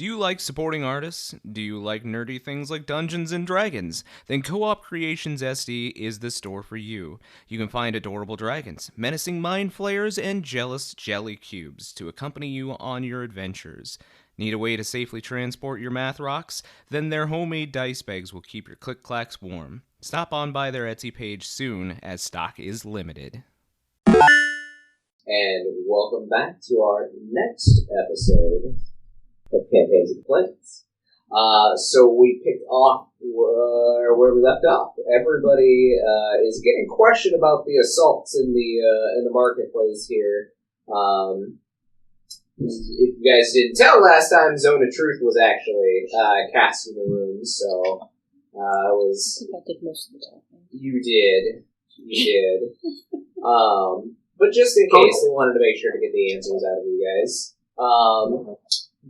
Do you like supporting artists? Do you like nerdy things like Dungeons and Dragons? Then Co-op Creations SD is the store for you. You can find adorable dragons, menacing mind flayers, and jealous jelly cubes to accompany you on your adventures. Need a way to safely transport your math rocks? Then their homemade dice bags will keep your click-clacks warm. Stop on by their Etsy page soon, as stock is limited. And welcome back to our next episode of Campaigns and Plans. So we picked off where we left off. Everybody is getting questioned about the assaults in the marketplace here. If you guys didn't tell last time, Zone of Truth was actually cast in the room, so I did most of the talking. You did. But just in case, they wanted to make sure to get the answers out of you guys.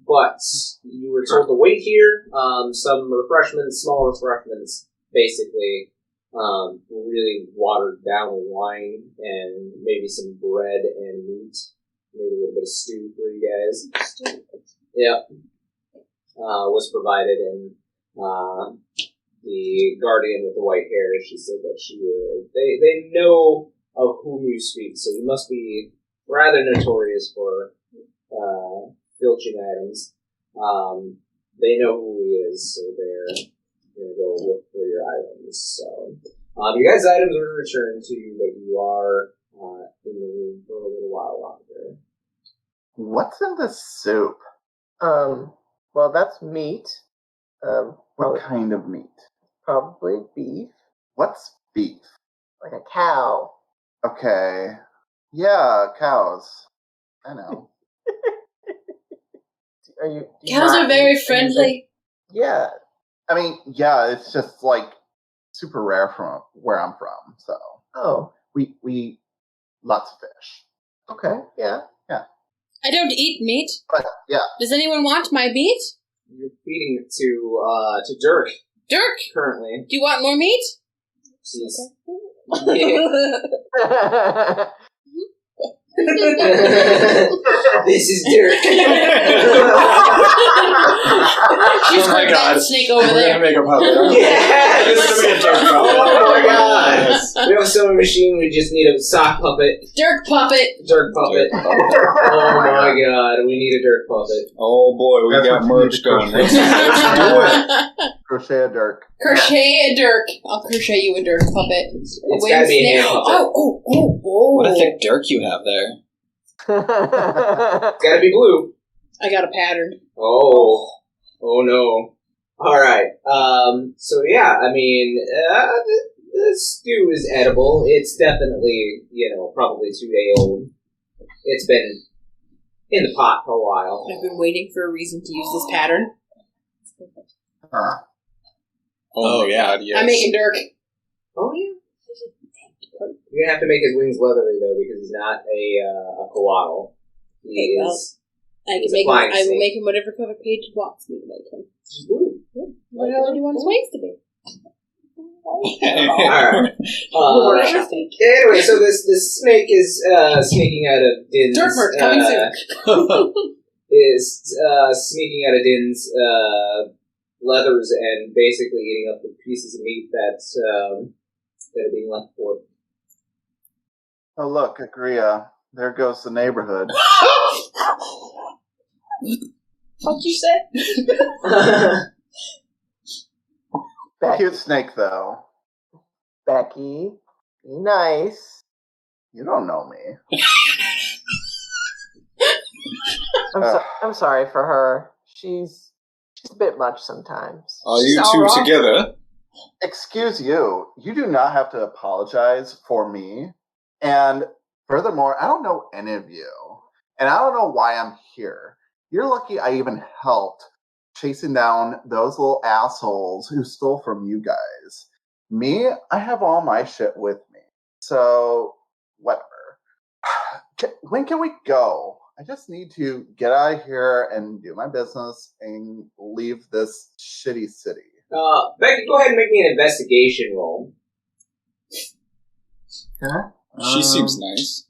But you were told to wait here. Some refreshments, small refreshments, basically really watered down wine and maybe some bread and meat. Maybe a little bit of stew for you guys. Yep. Was provided, and the guardian with the white hair, she said that she would. They know of whom you speak, so you must be rather notorious for filching items. They know who he is, so they're going to go look for your items. So, your guys' items are returned to you, but you are in the room for a little while longer. What's in the soup? Well, that's meat. What kind of meat? Probably beef. What's beef? Like a cow. Okay. Yeah, cows. I know. Cows are very friendly. Yeah. I mean, yeah, it's just like super rare from where I'm from, so. Oh. We eat lots of fish. Okay, yeah. I don't eat meat. But, yeah. Does anyone want my meat? You're feeding it to Dirk. Dirk? Currently. Do you want more meat? Yeah. This is Dirk. She's like that snake over We're there. gonna make a puppet. Yes! This is gonna be a Dirk puppet. Oh my god! We have a sewing machine, we just need a sock puppet. Dirk puppet. Dirk puppet. Dirk puppet. Oh my god, we need a Dirk puppet. Oh boy, we That's got what you merch need to going. crochet. Let's do it. Crochet a dirk. Crochet a Dirk. I'll crochet you a Dirk puppet. It's gotta be a hand puppet. Oh. What a thick Dirk you have there. It's gotta be blue. I got a pattern. Oh no. Alright, so yeah, I mean, the stew is edible. It's definitely, probably 2 day old. It's been in the pot for a while. I've been waiting for a reason to use this pattern. Oh yeah, yes. I'm making Dirk. Oh yeah. You're gonna have to make his wings leathery though, because he's not a koala. He is. I He's can make him. a flying I will snake. make him whatever cover page wants me to make him. Ooh. What the hell do you want his wings to be? Alright. Anyway, so this snake is sneaking out of Din's. Dirk merch coming soon. Is sneaking out of Din's leathers and basically eating up the pieces of meat that are being left for. Oh, look, Agria. There goes the neighborhood. What'd you say? Cute snake, though. Becky, be nice. You don't know me. I'm sorry for her. She's a bit much sometimes. Are you She's two all right. together? Excuse you. You do not have to apologize for me. And furthermore, I don't know any of you. And I don't know why I'm here. You're lucky I even helped chasing down those little assholes who stole from you guys. Me, I have all my shit with me. So, whatever. When can we go? I just need to get out of here and do my business and leave this shitty city. Becky, go ahead and make me an investigation roll. Huh? She seems nice.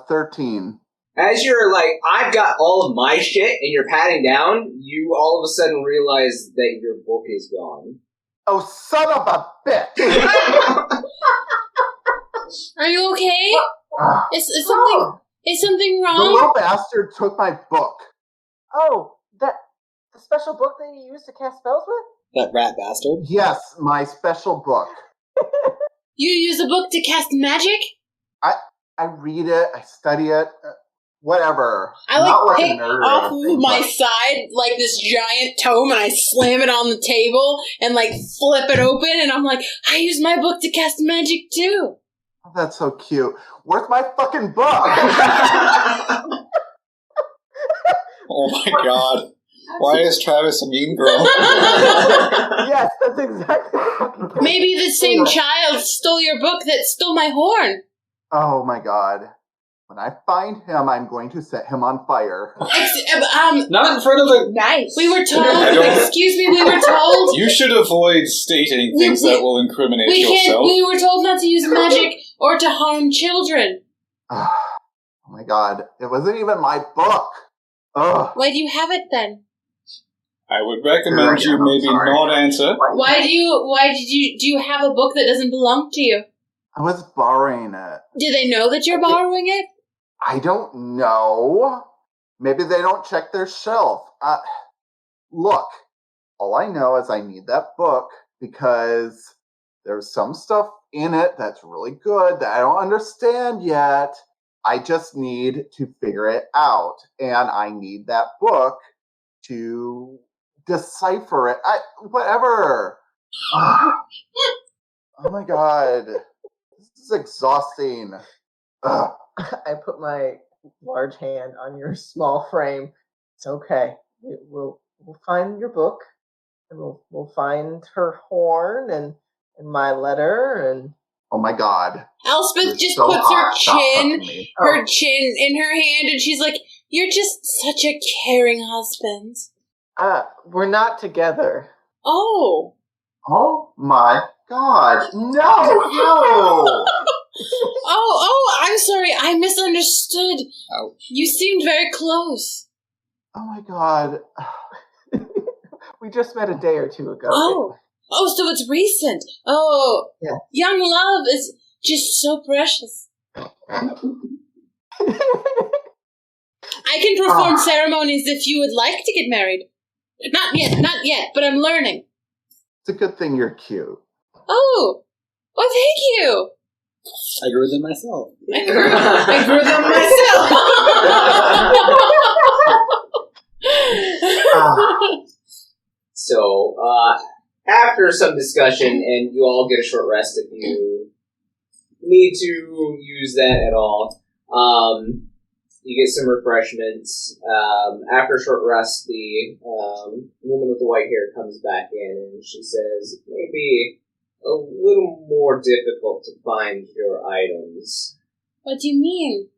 13. As you're like, I've got all of my shit, and you're patting down, you all of a sudden realize that your book is gone. Oh, son of a bitch! Are you okay? Ah, Is something the wrong? little bastard took my book. Oh, the special book that you used to cast spells with? That rat bastard. Yes, my special book. You use a book to cast magic? I read it, I study it, whatever. I Not like a pick nerd or off anything, my but- side like this giant tome and I slam it on the table and like flip it open and I'm like, I use my book to cast magic too. Oh, that's so cute. Where's my fucking book? Oh my god. Why is Travis a mean girl? Yes, that's exactly. Maybe the same child stole your book that stole my horn. Oh my god. When I find him, I'm going to set him on fire. Not in front of the... Nice. We were told. I don't- Excuse me. We were told. You should avoid stating things that will incriminate We can't. yourself. We were told not to use magic or to harm children. Oh my god. It wasn't even my book. Ugh. Why do you have it then? I would recommend you maybe Sorry. not answer. Why do you have a book that doesn't belong to you? I was borrowing it. Do they know that you're borrowing it? I don't know. Maybe they don't check their shelf. Look, all I know is I need that book because there's some stuff in it that's really good that I don't understand yet. I just need to figure it out. And I need that book to decipher it. Whatever. Oh my god. This is exhausting. Ugh. I put my large hand on your small frame. It's okay. We'll find your book, and we'll find her horn and my letter and. Oh my god. Elspeth It's just so puts her hot. Stop chin touching me. in her hand, and she's like, "You're just such a caring husband." We're not together. Oh. Oh my god. No, you! Oh, I'm sorry. I misunderstood. Ouch. You seemed very close. Oh my god. We just met a day or two ago. Oh, so it's recent. Oh, Yeah. Young love is just so precious. I can perform ceremonies if you would like to get married. Not yet, but I'm learning. It's a good thing you're cute. Oh, thank you. I grew them myself. I grew them myself. So, after some discussion, and you all get a short rest if you need to use that at all, you get some refreshments. After a short rest, the woman with the white hair comes back in, and she says, "It may be a little more difficult to find your items. What do you mean?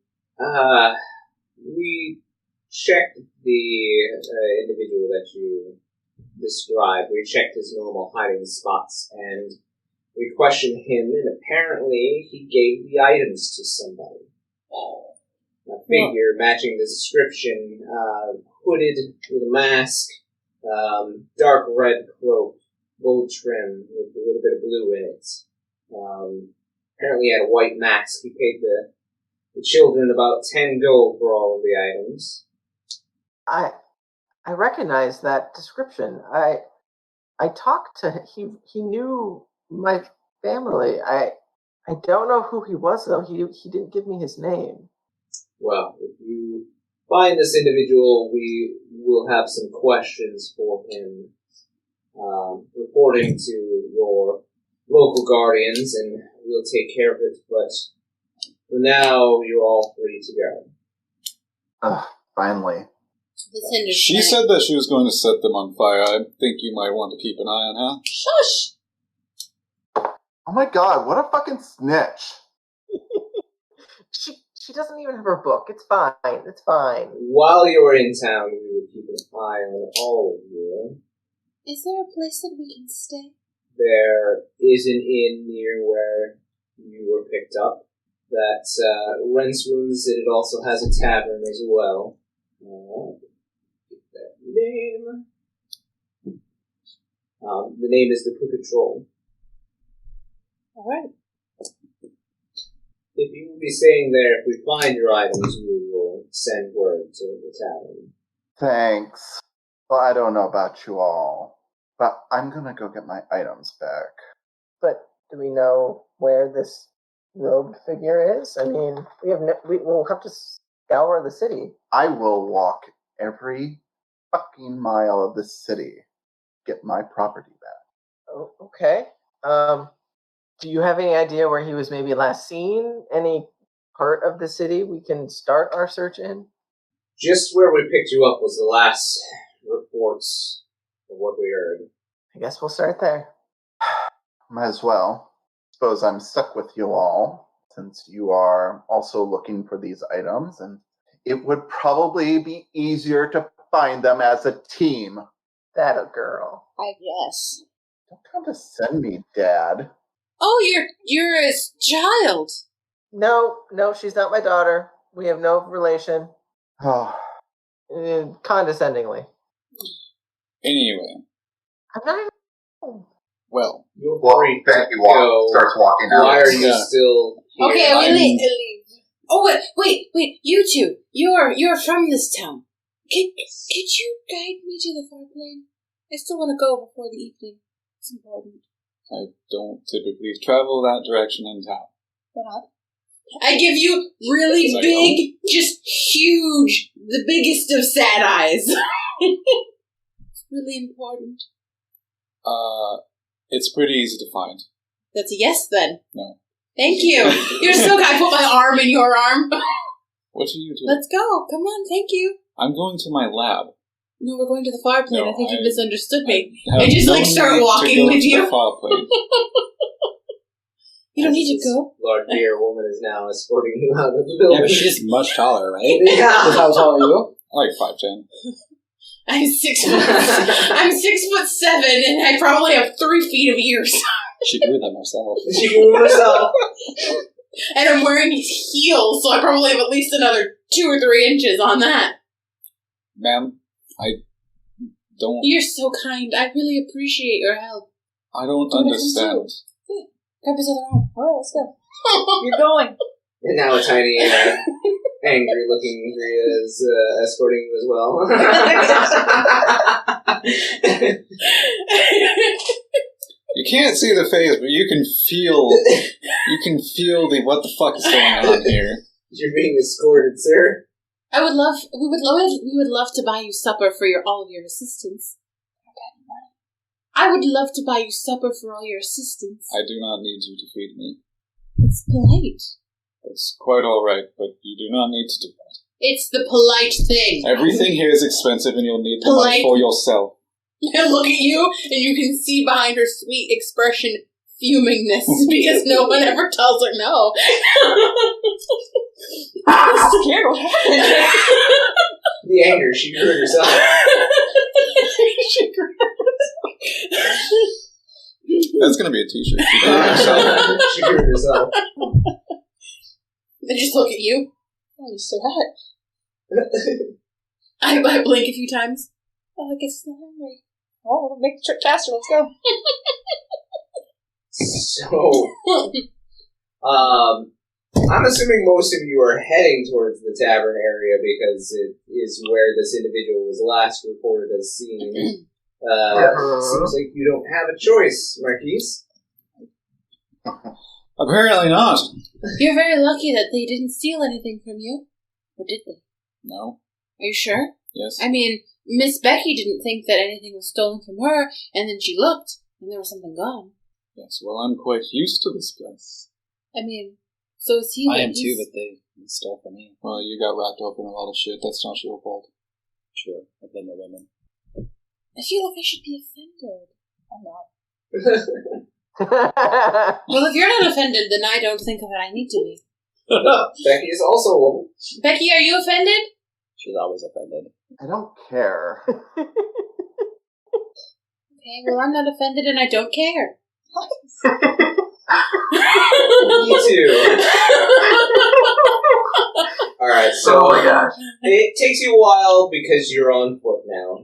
We checked the individual that you described. We checked his normal hiding spots, and we questioned him, and apparently he gave the items to somebody. A figure matching the description, hooded with a mask, dark red cloak, gold trim with a little bit of blue in it. Apparently he had a white mask. He paid the children about 10 gold for all of the items. I recognize that description. I talked to him. He knew my family. I don't know who he was though. He didn't give me his name. Well, if you find this individual, we will have some questions for him, reporting to your local guardians, and we'll take care of it. But for now, you're all free to go. Finally. She said that she was going to set them on fire. I think you might want to keep an eye on her. Shush! Oh my god, what a fucking snitch. She doesn't even have her book. It's fine. It's fine. While you're in town, we will keep an eye on all of you. Is there a place that we can stay? There is an inn near where you were picked up. that rents rooms, and it also has a tavern as well. Get that name. The name is the Crooked Troll. Alright. If you will be staying there, if we find your items, we will send word to the tavern. Thanks. Well, I don't know about you all, but I'm gonna go get my items back. But do we know where this robed figure is? I mean, we will have to scour the city. I will walk every fucking mile of the city, get my property back. Oh, okay. Do you have any idea where he was maybe last seen? Any part of the city we can start our search in? Just where we picked you up was the last reports of what we heard. I guess we'll start there. Might as well. Suppose I'm stuck with you all, since you are also looking for these items, and it would probably be easier to find them as a team. That a girl. I guess. Don't condescend me, Dad. Oh, you're a child. No, she's not my daughter. We have no relation. Oh, Condescendingly. Anyway, I'm not even... well, You're well, free thank to you. go. Starts walking out. Why are you still here? Okay, we I'm- leave. Oh wait! You two, you're from this town. Could you guide me to the far plane? I still want to go before the evening. It's important. I don't typically travel that direction in town. Why not? I give you really Yes, I big, just huge, the biggest of sad eyes. It's really important. It's pretty easy to find. That's a yes then. No. Thank you. You're so kind. I put my arm in your arm. What are you doing? Let's go. Come on. Thank you. I'm going to my lab. No, we're going to the far plane. No, I think you I- misunderstood me. Have I just, no start need to walking go with to you. the far plane. You don't need This to go. Large-beer woman is now escorting you out of the Yeah, building. but she's much taller, right? Yeah. How tall are you? Like 5'10". I'm 6 foot. I'm 6'7", and I probably have 3 feet of ears. She grew them herself. She grew herself. And I'm wearing heels, so I probably have at least another 2 or 3 inches on that. Ma'am, I don't You're so kind. I really appreciate your help. understand. Grab his other arm. All right, let's go. You're going. And now a tiny, angry-looking Gria is escorting you as well. You can't see the face, but you can feel the what the fuck is going on here. You're being escorted, sir. We would love to buy you supper for all of your assistance. I would love to buy you supper for all your assistance. I do not need you to feed me. It's polite. That's quite alright, but you do not need to do that. It's the polite thing. Everything here is expensive and you'll need the money Polite. for yourself. I look at you, and you can see behind her sweet expression fumingness because no one ever tells her no. I'm scared what happened. The anger, she grew herself. She grabbed That's gonna be a t-shirt. She did it herself. She grew herself. They just look at you. Oh, you're so hot. I blink a few times. Oh, I guess it's not hungry. Oh, we'll make the trip faster. Let's go. So, I'm assuming most of you are heading towards the tavern area because it is where this individual was last reported as seen. Seems like you don't have a choice, Marquise. Apparently not. You're very lucky that they didn't steal anything from you. Or did they? No. Are you sure? Yes. I mean, Miss Becky didn't think that anything was stolen from her, and then she looked, and there was something gone. Yes, well, I'm quite used to this place. I mean, so is he. I am but too, he's- but they stole from me. Well, you got wrapped up in a lot of shit. That's not your fault. True. I've been the women. I feel like I should be offended. I'm not. Well, if you're not offended, then I don't think that I need to be. Becky is also a woman. Becky, are you offended? She's always offended. I don't care. Okay, well, I'm not offended and I don't care. Me too. Alright, so Oh my gosh. it takes you a while because you're on foot now,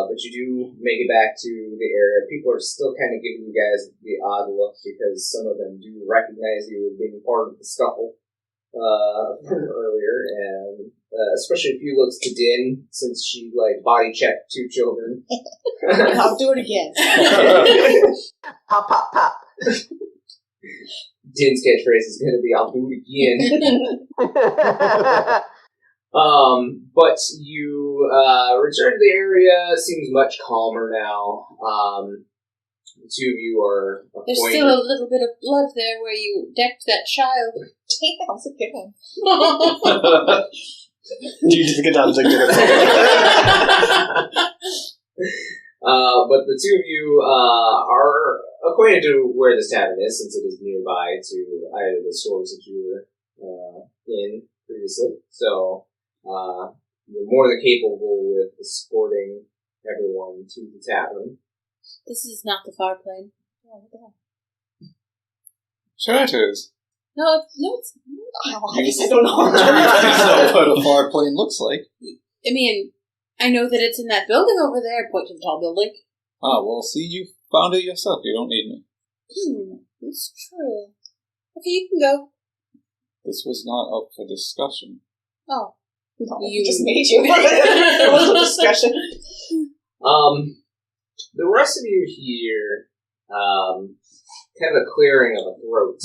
but you do make it back to the area. People are still kind of giving you guys the odd look because some of them do recognize you as being part of the scuffle from earlier, and especially a few looks to Din since she body checked 2 children. I'll do it again. Pop, pop, pop. Din's catchphrase is going to be "I'll do it again." But you return to the area. Seems much calmer now. The 2 of you are There's appointed. still a little bit of blood there where you decked that child. Damn, that's a good one. You just get down to But the 2 of you are acquainted to where this tavern is, since it is nearby to either of the stores that you were in previously. So you're more than capable with escorting everyone to the tavern. This is not the far plane. Oh, what the hell? Sure it is. No, it's Oh, I guess I don't know. That's not what a far plane looks like. I mean, I know that it's in that building over there. Point to the tall building. Ah, well, see, you found it yourself. You don't need me. It's true. Okay, you can go. This was not up for discussion. Oh. No, You- just made you. There was a discussion. The rest of you hear kind of a clearing of a throat,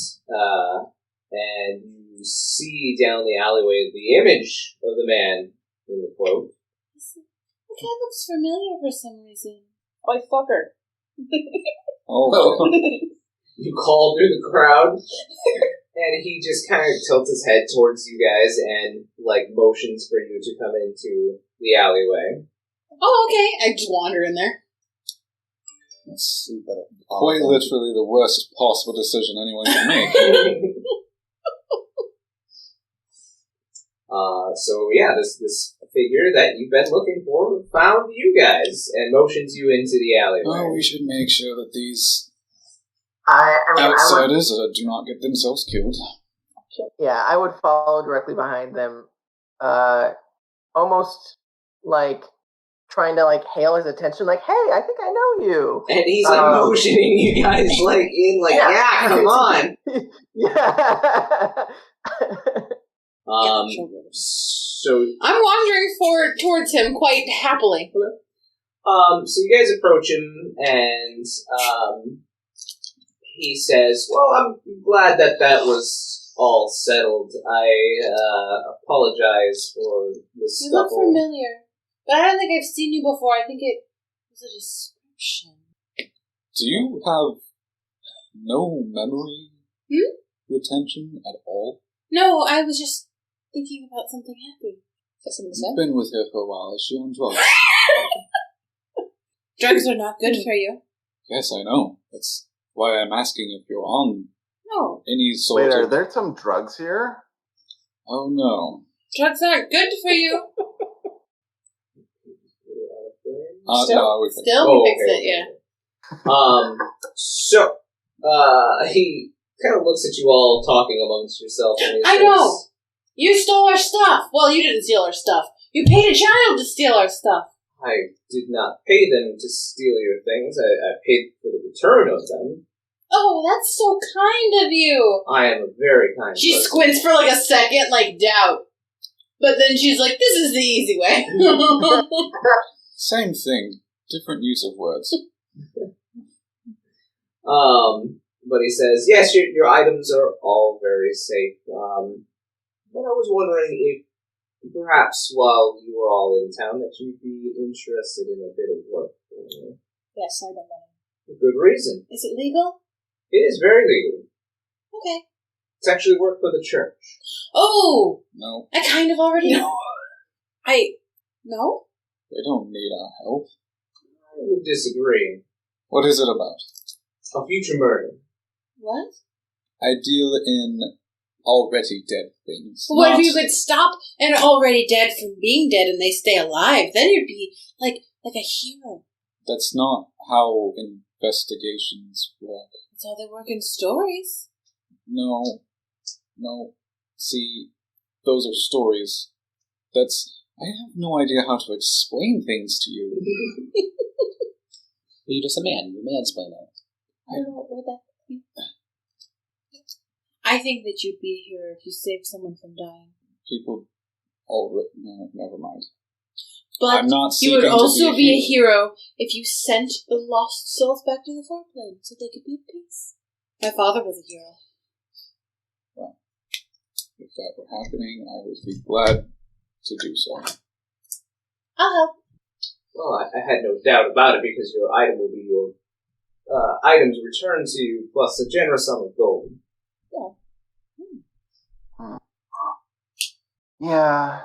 and you see down the alleyway the image of the man in the cloak. The guy looks familiar for some reason. Like, fuck her. Oh, You call through the crowd, and he just kind of tilts his head towards you guys and motions for you to come into the alleyway. Oh, okay. I just wander in there. let's see that. Quite literally the worst possible decision anyone can make. So yeah, this figure that you've been looking for found you guys and motions you into the alleyway. Oh, we should make sure that these I mean, outsiders do not get themselves killed. I would follow directly behind them, almost like trying to hail his attention, like, "Hey, I think I know you." And he's motioning you guys yeah, come on. Yeah. So I'm wandering towards him quite happily. so you guys approach him, and he says, "Well, I'm glad that was all settled. I apologize for the You scuffle." look familiar, but I don't think I've seen you before. I think it was a description. Do you have no memory retention at all? No, I was just thinking about something happy. You've been with her for a while. Is she on drugs? Drugs are not good for you. Yes, I know. That's why I'm asking if you're on No, any sort Wait, are of... there some drugs here? Oh, no. drugs aren't good for you. No, we think. Still, Oh, we fixed okay. it, yeah. So he kind of looks at you all talking amongst yourself. And he I says, know. You stole our stuff. Well, you didn't steal our stuff. You paid a child to steal our stuff. I did not pay them to steal your things. I paid for the return of them. Oh, that's so kind of you. I am a very kind She person. squints for a second, doubt. But then she's like, this is the easy way. Same thing. Different use of words. But he says, yes, your items are all very safe. But I was wondering if perhaps while you were all in town that you'd be interested in a bit of work for me. Yes, I don't know. For good reason. Is it legal? It is very legal. Okay. It's actually work for the church. Oh, No, I kind of already know. No? they don't need our help. I would disagree. What is it about? A future murder. What? I deal in already dead things. What if not- you could stop an already dead from being dead and they stay alive? Then you'd be like a hero. That's not how investigations work. That's how they work in stories. No. See, those are stories. I have no idea how to explain things to you. You're just a man. You mansplain it. I don't know what that means. I think that you'd be a hero if you saved someone from dying. People no, never mind. But I'm not you would seeking to also be be a a hero if you sent the lost souls back to the foreplane so they could be at peace. My father was a hero. Well, if that were happening, I would be glad to do so. I'll help. Well, I had no doubt about it because your item will be your items returned to you plus a generous sum of gold. Yeah,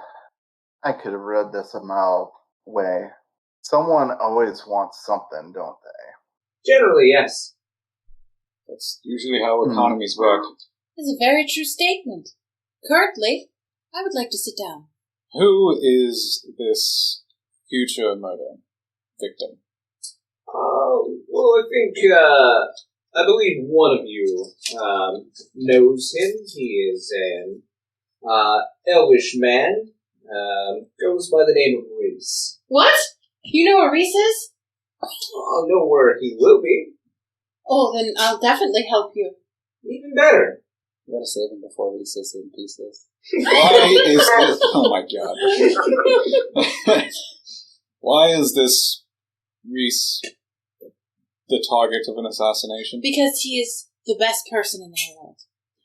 I could have read this a mile away. Someone always wants something, don't they? Generally, yes. That's usually how economies work. That's a very true statement. Currently, I would like to sit down. Who is this future murder victim? Well, I believe one of you knows him. He is an elvish man. Goes by the name of Reese. What? You know where Reese is? I'll know where he will be. Oh, then I'll definitely help you. Even better. You gotta save him before he sits in pieces. Why is this? Oh my god! Why is this Reese the target of an assassination? Because he is the best person in the whole world.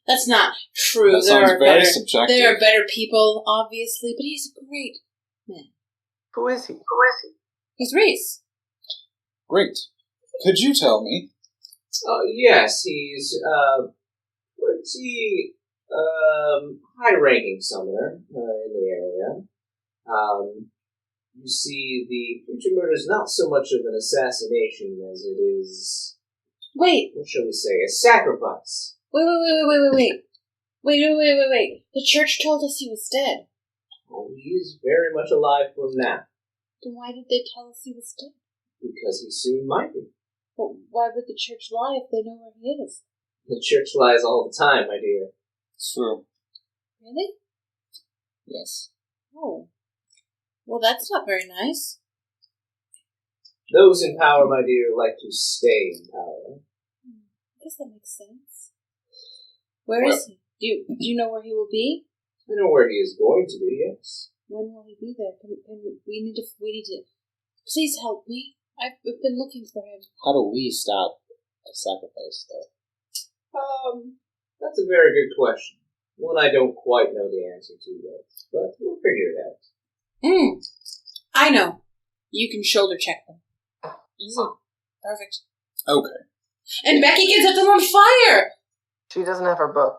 That's not true. That sounds very subjective. There are better people, obviously, but he's a great man. Who is he? He's Reese. Great. Could you tell me? Yes, he's pretty high-ranking summoner in the area. You see, the future murder is not so much of an assassination as it is, Wait. what shall we say, a sacrifice. Wait. The church told us he was dead. Oh, he is very much alive from now, Then why did they tell us he was dead? because he soon might be. But why would the church lie if they know where he is? The church lies all the time, my dear. It's true. Really? Yes. Oh. Well, that's not very nice. Those in power, my dear, like to stay in power. I guess that makes sense. Where is he? Do you know where he will be? I know where he is going to be, yes. When will he be there? We need to. Please help me. I've been looking for him. How do we stop a sacrifice, though? That's a very good question. One I don't quite know the answer to yet, but we'll figure it out. I know. You can shoulder check them. Easy. Perfect. Okay. And Becky can set them on fire! She doesn't have her book.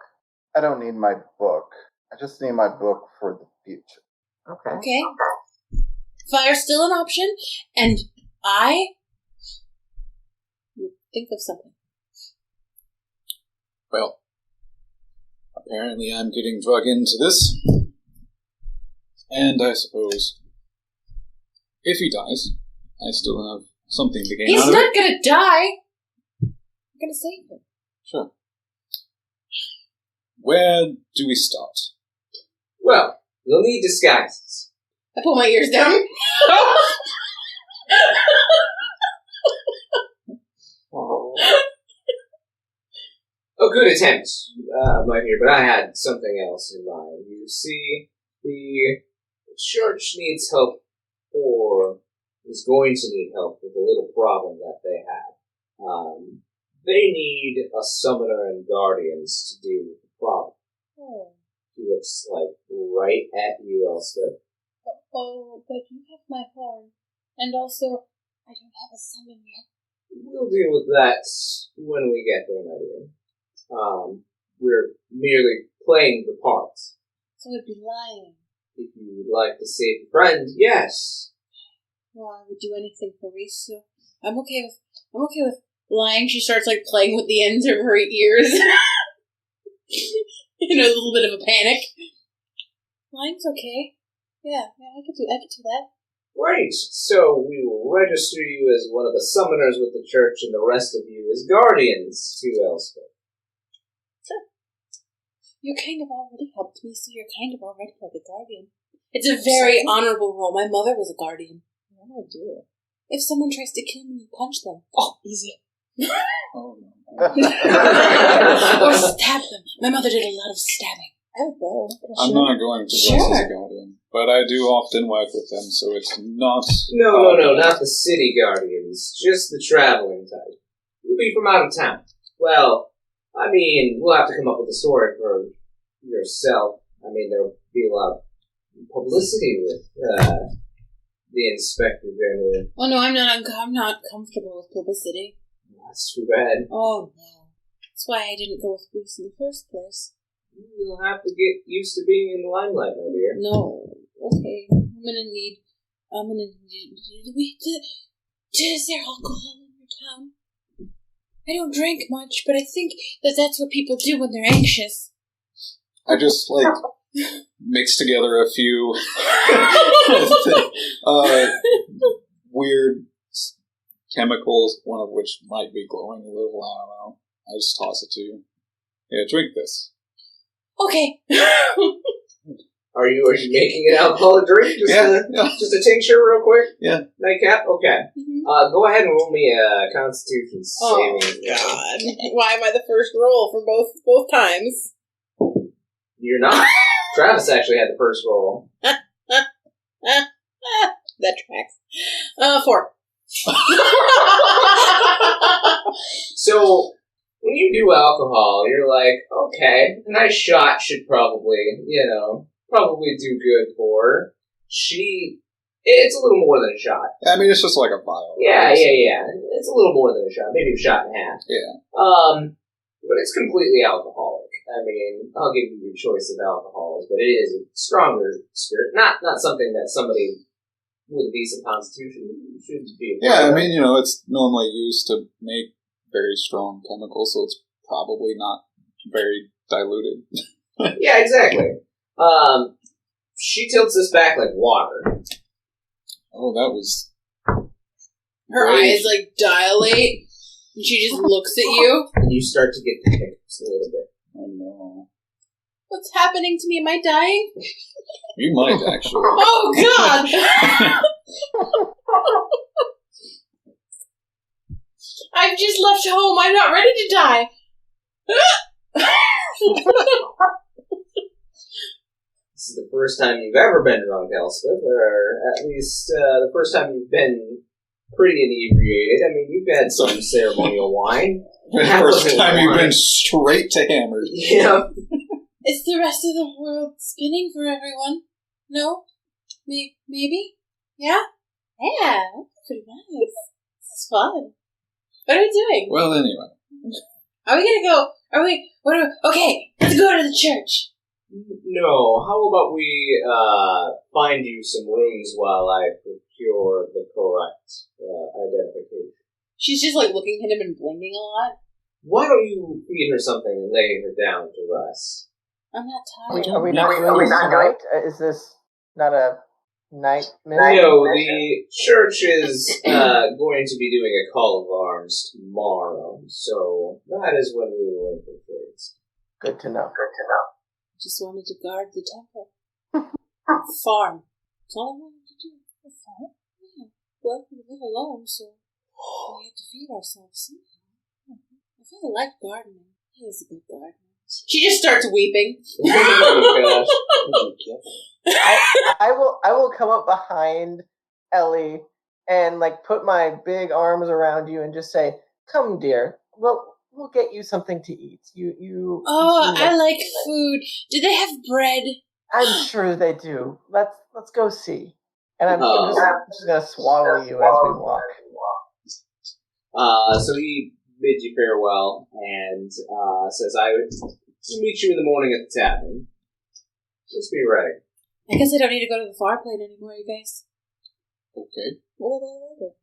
I don't need my book. I just need my book for the future. Okay. Okay. Fire's still an option, and I will think of something. Well, apparently I'm getting drug into this. And I suppose, if he dies, I still have something to gain He's out of not it. gonna die! I'm gonna save him. Sure. Where do we start? Well, you'll need disguises. I pull my ears down. A good attempt, my dear, but I had something else in mind. You see, the church needs help, or is going to need help with a little problem that they have. They need a summoner and guardians to deal with the problem. Oh. He looks like right at you, Elspeth. Oh, but you have my horn. And also, I don't have a summon yet. We'll deal with that when we get there, my dear. We're merely playing the part. So it'd be lying. If you would like to save a friend, yes. Well, I would do anything for Reese, so I'm okay with lying. She starts like playing with the ends of her ears. In a little bit of a panic. Lying's okay. Yeah, I could do that. Great. So we will register you as one of the summoners with the church, and the rest of you as guardians to Elspeth. You kind of already helped me, so you're kind of already like a guardian. It's a very honorable role. My mother was a guardian. What do I do? If someone tries to kill me, you punch them. Oh, easy. Oh, no. Or stab them. My mother did a lot of stabbing. I have a bow. I'm not going to dress as a guardian, but I do often work with them, so it's not... No, not the city guardians. Just the traveling type. You'll be from out of town. Well, I mean, we'll have to come up with a story for yourself. I mean, there'll be a lot of publicity with the Inspector General. Oh no, I'm not comfortable with publicity. That's too bad. Oh no. That's why I didn't go with Bruce in the first place. You'll have to get used to being in the limelight, my dear. No. Okay. I'm gonna need is there alcohol in your town? I don't drink much, but I think that's what people do when they're anxious. I just, mix together a few weird chemicals, one of which might be glowing a little, I don't know. I just toss it to you. Yeah, drink this. Okay. Are you making an alcoholic drink? Just a tincture real quick? Yeah. Nightcap? Okay. Mm-hmm. Go ahead and roll me a Constitution saving. Oh, God. Why am I the first roll for both times? You're not. Travis actually had the first roll. That tracks. 4. So, when you do alcohol, you're like, okay, a nice shot should probably do good for her. It's a little more than a shot. I mean, it's just like a vial. Yeah. It's a little more than a shot, maybe a shot and a half. Yeah. But it's completely alcoholic. I mean, I'll give you your choice of alcohols, but it is a stronger spirit. Not something that somebody with a decent constitution should be. Yeah, I mean, it's normally used to make very strong chemicals, so it's probably not very diluted. Yeah, exactly. She tilts this back like water. Oh, that was... Her eyes, dilate, and she just looks at you. And you start to get the hiccups a little bit. Oh, no. What's happening to me? Am I dying? You might, actually. Oh, God! I've just left home. I'm not ready to die. This is the first time you've ever been drunk, Elspeth, or at least the first time you've been pretty inebriated. I mean, you've had some ceremonial wine. First time you've been straight to hammered. Yeah. Is the rest of the world spinning for everyone? No? Maybe? Yeah? Yeah, that's pretty nice. This is fun. What are we doing? Well, anyway. Are we gonna go? Okay, let's go to the church. No, how about we find you some rooms while I procure the correct identification? She's just looking at him and blinking a lot. Why don't you feed her something and lay her down to rest? I'm not tired. Are we not doing this tonight? Is this not a night mission? No, the church is going to be doing a call of arms tomorrow, so that is when we will infiltrate. Good to know. Just wanted to guard the temple. Farm. That's all I wanted to do. A farm? Yeah. Well, we live alone, so we have to feed ourselves somehow. I feel like gardening. He is a good gardener. She just starts weeping. Oh my gosh. I will come up behind Ellie and put my big arms around you and just say, "Come, dear. We'll get you something to eat. You. Oh, I like food. Do they have bread? I'm sure they do. Let's go see." And I'm just gonna swallow you as we walk. So he bids you farewell and says, "I would meet you in the morning at the tavern. Just be ready." I guess I don't need to go to the far plane anymore, you guys. Okay. Later.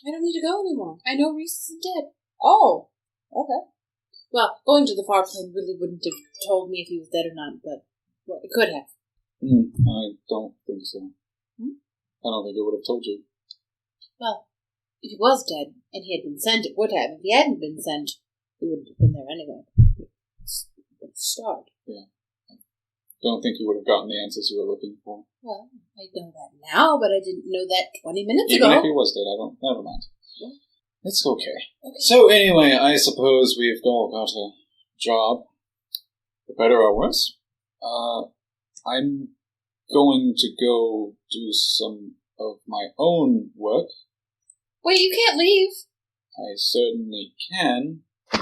I don't need to go anymore. I know Reese isn't dead. Oh, okay. Well, going to the far plane really wouldn't have told me if he was dead or not, but it could have. I don't think so. I don't think it would have told you. Well, if he was dead and he had been sent, it would have. If he hadn't been sent, he wouldn't have been there anyway. Start. Yeah. Don't think you would have gotten the answers you were looking for. Well, I know that now, but I didn't know that 20 minutes Even ago. if he was dead, never mind. Yeah. It's okay. Okay. So anyway, I suppose we've all got a job. For better or worse. I'm going to go do some of my own work. Wait, you can't leave. I certainly can. I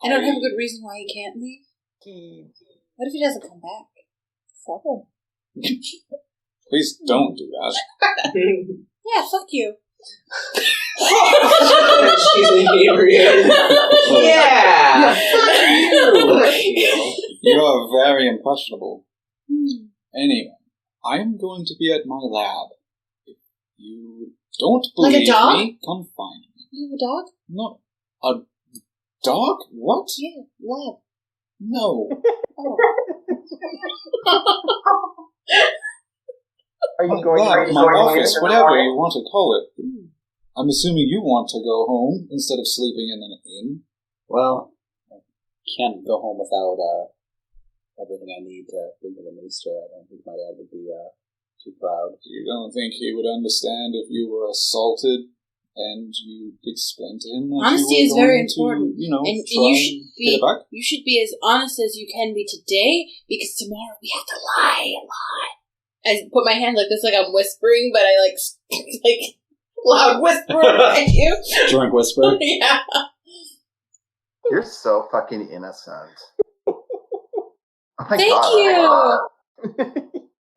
don't have a good reason why he can't leave. He What if he doesn't come back? Fuck him. Please don't do that. Yeah, fuck you. She's inebriated. Yeah. Fuck you. You are very impressionable. Anyway, I'm going to be at my lab. If you don't Like a believe dog? me, come find me. You have a dog? No. A dog? What? Yeah, lab. No. Oh. Are you going Lab, to my office, in the whatever morning? you want to call it. I'm assuming you want to go home instead of sleeping in an inn. Well, I can't go home without everything I need to bring to the minister. I don't think my dad would be too proud. You don't think he would understand if you were assaulted and you explained to him that Honesty you is were very going important. to, you know, And try you and should get it back? you should be as honest as you can be today, because tomorrow we have to lie a lot. I put my hand like this, like I'm whispering, but I like loud whisper at you. Drunk whisper. Yeah. You're so fucking innocent. Oh my Thank God. you.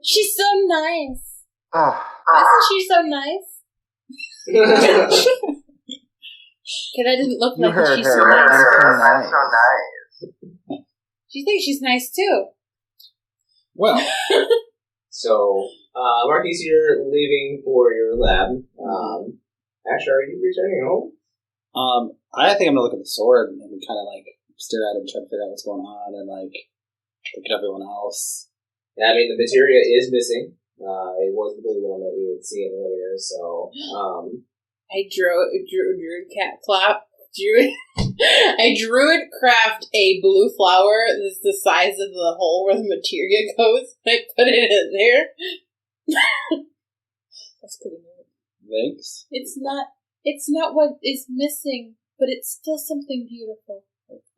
She's so nice. Ah, Isn't she so nice? Because I didn't look you like heard she's her. so nice. I'm so nice. She thinks she's nice too. Well, So, Marquise, you're leaving for your lab. Asher, are you returning home? I think I'm gonna look at the sword and kind of like stare at it and try to figure out what's going on and like look at everyone else. Yeah, I mean, the materia is missing. It was the blue one that you had seen earlier, so, I I druid craft a blue flower that's the size of the hole where the materia goes. I put it in there. That's pretty neat. Thanks. It's not what is missing, but it's still something beautiful.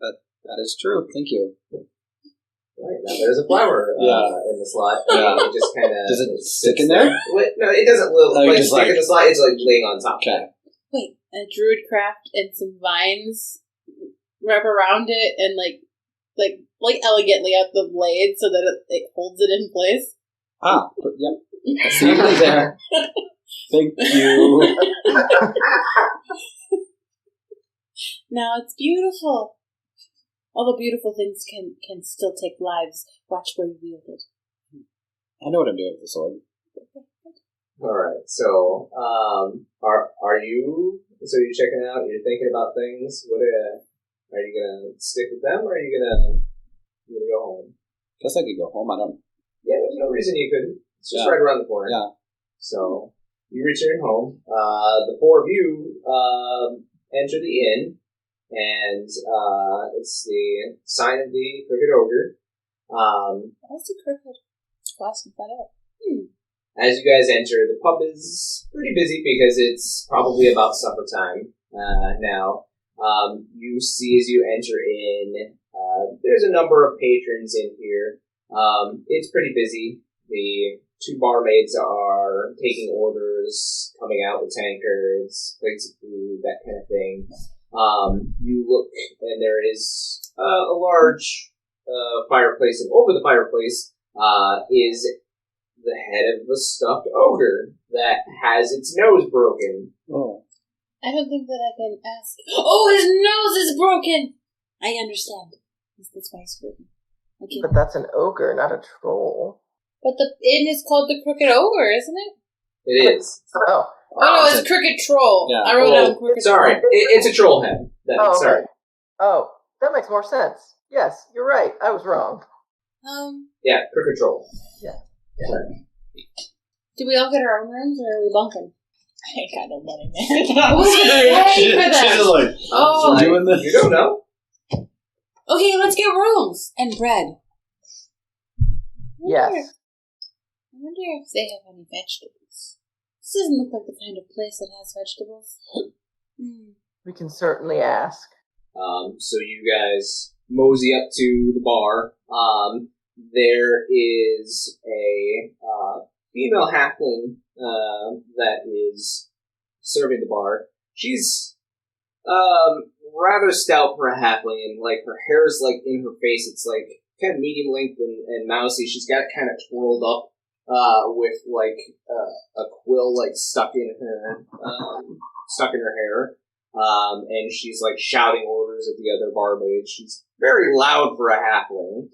That is true. Thank you. right, now there's a flower in the slot. It just kind of... Does it stick in there? No, it doesn't look Oh, like just stick in the slot. It's like laying on top. Okay. Wait, a druid craft and some vines wrap around it and like elegantly out the blade so that it holds it in place. Ah, yep. I see you there. Thank you. Now it's beautiful. Although beautiful things can still take lives. Watch where you wield it. I know what I'm doing with the sword. Alright, so, are you... So you're checking out, you're thinking about things, are you gonna stick with them, or are you gonna go home? Guess I could go home. I don't. Yeah, there's no reason you couldn't. It's just Yeah. right around the corner. Yeah. So, you return home. The four of you enter the inn, and it's the sign of the Crooked Ogre. What's the crooked? Class and find out. As you guys enter, the pub is pretty busy because it's probably about supper time now. You see as you enter in, there's a number of patrons in here. It's pretty busy. The two barmaids are taking orders, coming out with tankards, plates of food, that kind of thing. You look, and there is a large fireplace, and over the fireplace is the head of the stuffed ogre that has its nose broken. Oh. I don't think that I can ask. Oh, his nose is broken! I understand. That's why he's broken. Okay. But that's an ogre, not a troll. But the inn is called the Crooked Ogre, isn't it? It is. Oh. Oh no, it's Crooked Troll. Yeah. I wrote down Crooked Sorry, Troll. it's a troll head. Oh, okay. Sorry. Oh, that makes more sense. Yes, you're right. I was wrong. Yeah, crooked troll. Yeah. Sorry. Do we all get our own rooms, or are we bunking? I ain't got no money, man. Who's gonna pay for She's that? just like, Oh. doing this. You don't know. Okay, let's get rooms and bread. Yes. I wonder if they have any vegetables. This doesn't look like the kind of place that has vegetables. We can certainly ask. So you guys mosey up to the bar. There is a female halfling that is serving the bar. She's rather stout for a halfling, and like her hair's like in her face. It's like kind of medium length and mousy. She's got it kind of twirled up with like a quill like stuck in her hair. And she's like shouting orders at the other barmaids. She's very loud for a halfling.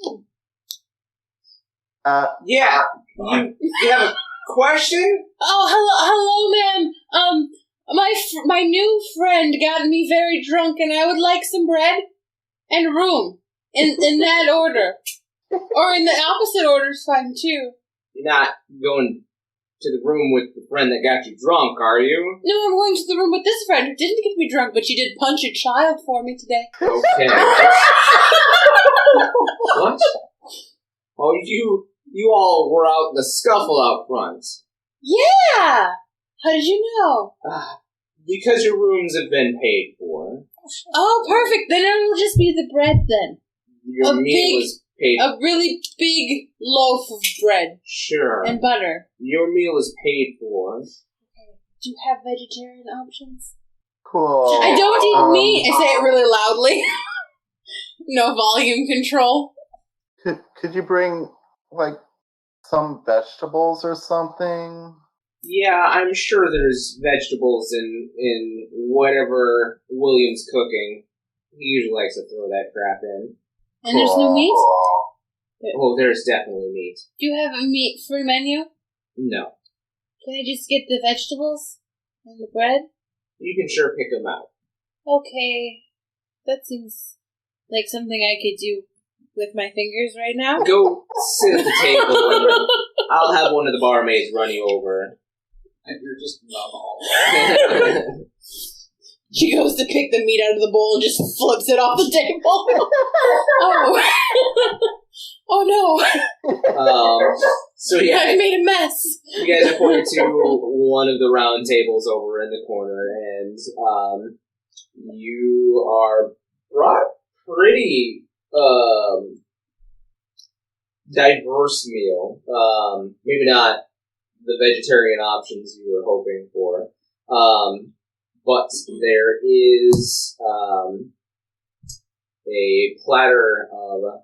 Yeah, you have a question? Oh, hello, ma'am. My new friend got me very drunk, and I would like some bread and room in that order, or in the opposite order is fine too. You're not going to the room with the friend that got you drunk, are you? No, I'm going to the room with this friend who didn't get me drunk, but she did punch a child for me today. Okay. What? Oh, you all were out in the scuffle out front. Yeah. How did you know? Because your rooms have been paid for. Oh, perfect. Then it will just be the bread then. Your meal was paid. A really big loaf of bread. Sure. And butter. Your meal is paid for. Do you have vegetarian options? Cool. I don't eat meat. I say it really loudly. No volume control. Could you bring like some vegetables or something? Yeah, I'm sure there's vegetables in whatever William's cooking. He usually likes to throw that crap in. And there's no meat? Oh, there's definitely meat. Do you have a meat-free menu? No. Can I just get the vegetables and the bread? You can sure pick them out. Okay. That seems like something I could do with my fingers right now. Go sit at the table and I'll have one of the barmaids run you over. And you're just numb all She goes to pick the meat out of the bowl and just flips it off the table. Oh no. So yeah, I've made a mess. you guys are pointed to one of the round tables over in the corner, and you are brought pretty diverse meal. Maybe not the vegetarian options you were hoping for. But there is a platter of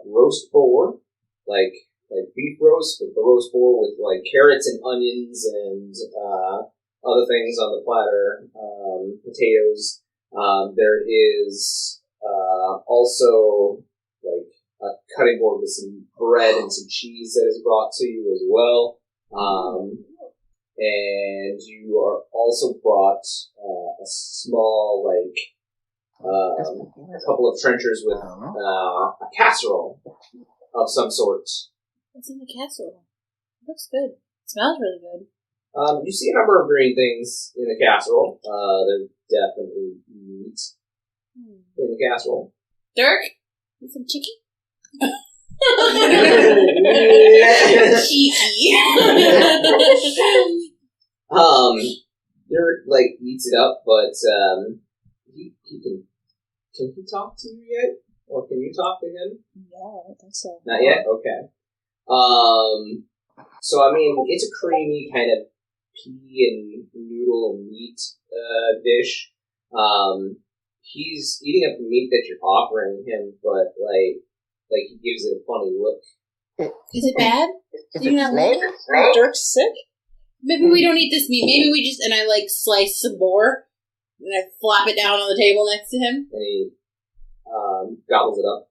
roast boar, like beef roast, but the roast boar with like carrots and onions and other things on the platter, potatoes. There is also like a cutting board with some bread and some cheese that is brought to you as well. And you are also brought a small, a couple of trenchers with a casserole of some sort. What's in the casserole? It looks good. It smells really good. You see a number of green things in the casserole. There's definitely meat in the casserole. Dirk? Want some chicken? Cheeky. Dirk eats it up, but he can he talk to you yet, or can you talk to him? No, I don't think so. Not yet. Okay. So I mean, it's a creamy kind of pea and noodle and meat dish. He's eating up the meat that you're offering him, but like he gives it a funny look. Is it bad? Is Do you it not snake? like it? Dirk's sick? Maybe we don't eat this meat. Maybe we just, and I slice some boar, and I flop it down on the table next to him. And he gobbles it up.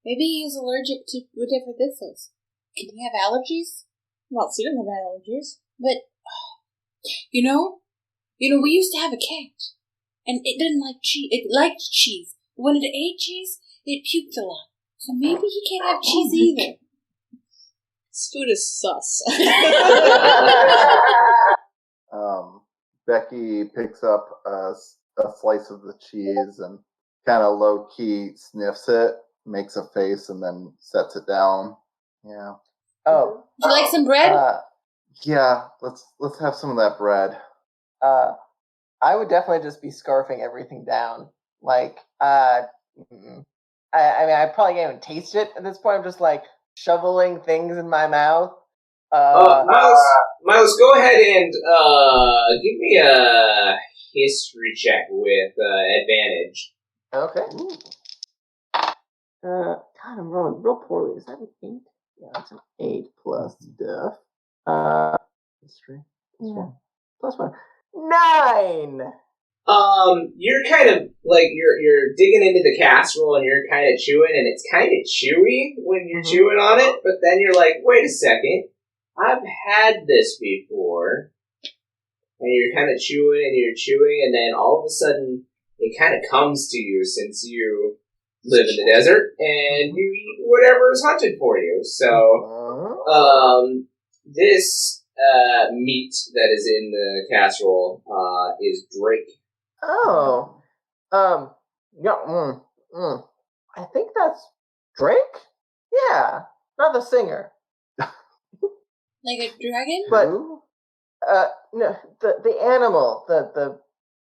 Maybe he's allergic to whatever this is. Can he have allergies? Well, so you don't have allergies. But, you know, we used to have a cat, and it didn't like cheese. It liked cheese. But when it ate cheese, it puked a lot. So maybe he can't have cheese either. This food is sus. Becky picks up a slice of the cheese and kind of low key sniffs it, makes a face, and then sets it down. Yeah. Oh. Would you like some bread? Yeah. Let's have some of that bread. I would definitely just be scarfing everything down. Like, I mean, I probably can't even taste it at this point. I'm just like shoveling things in my mouth. Miles, go ahead and give me a history check with advantage. Okay. God, I'm rolling real poorly. Is that an 8? Yeah, that's an 8 plus stuff. History. Yeah. Plus 1. 9! You're kind of like you're digging into the casserole and you're kind of chewing, and it's kind of chewy when you're chewing on it. But then you're like, wait a second, I've had this before. And you're kind of chewing and you're chewing, and then all of a sudden it kind of comes to you since you live in the desert and you eat whatever is hunted for you. So, this meat that is in the casserole is Drake. Oh. Yeah, I think that's Drake? Yeah, not the singer. Like a dragon? But, no, the animal, the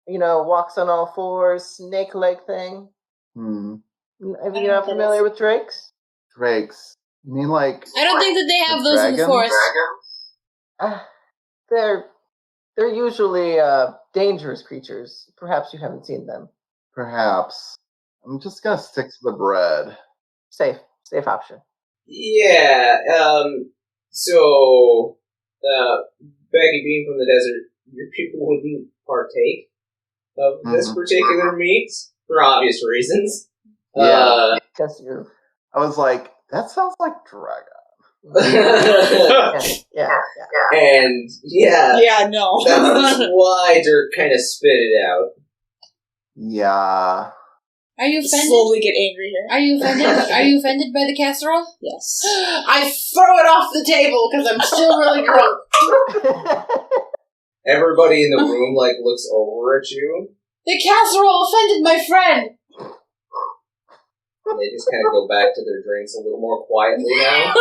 walks on all fours, snake-like thing. Are you not familiar with drakes? Drakes. You mean like... I don't think that they have those in the dragons? forest. They're usually dangerous creatures. Perhaps you haven't seen them. Perhaps. I'm just gonna stick to the bread. Safe option. Yeah, so, Becky, being from the desert, your people wouldn't partake of this particular meat for obvious reasons. Yeah. Guess you're... I was like, that sounds like dragon. Yeah. And, yeah. Yeah, no. That's why Dirk kind of spit it out. Yeah. Are you offended? Slowly get angry here. Are you offended? Are you offended by the casserole? Yes. I throw it off the table because I'm still really drunk. Everybody in the room, looks over at you. The casserole offended my friend. And they just kind of go back to their drinks a little more quietly now.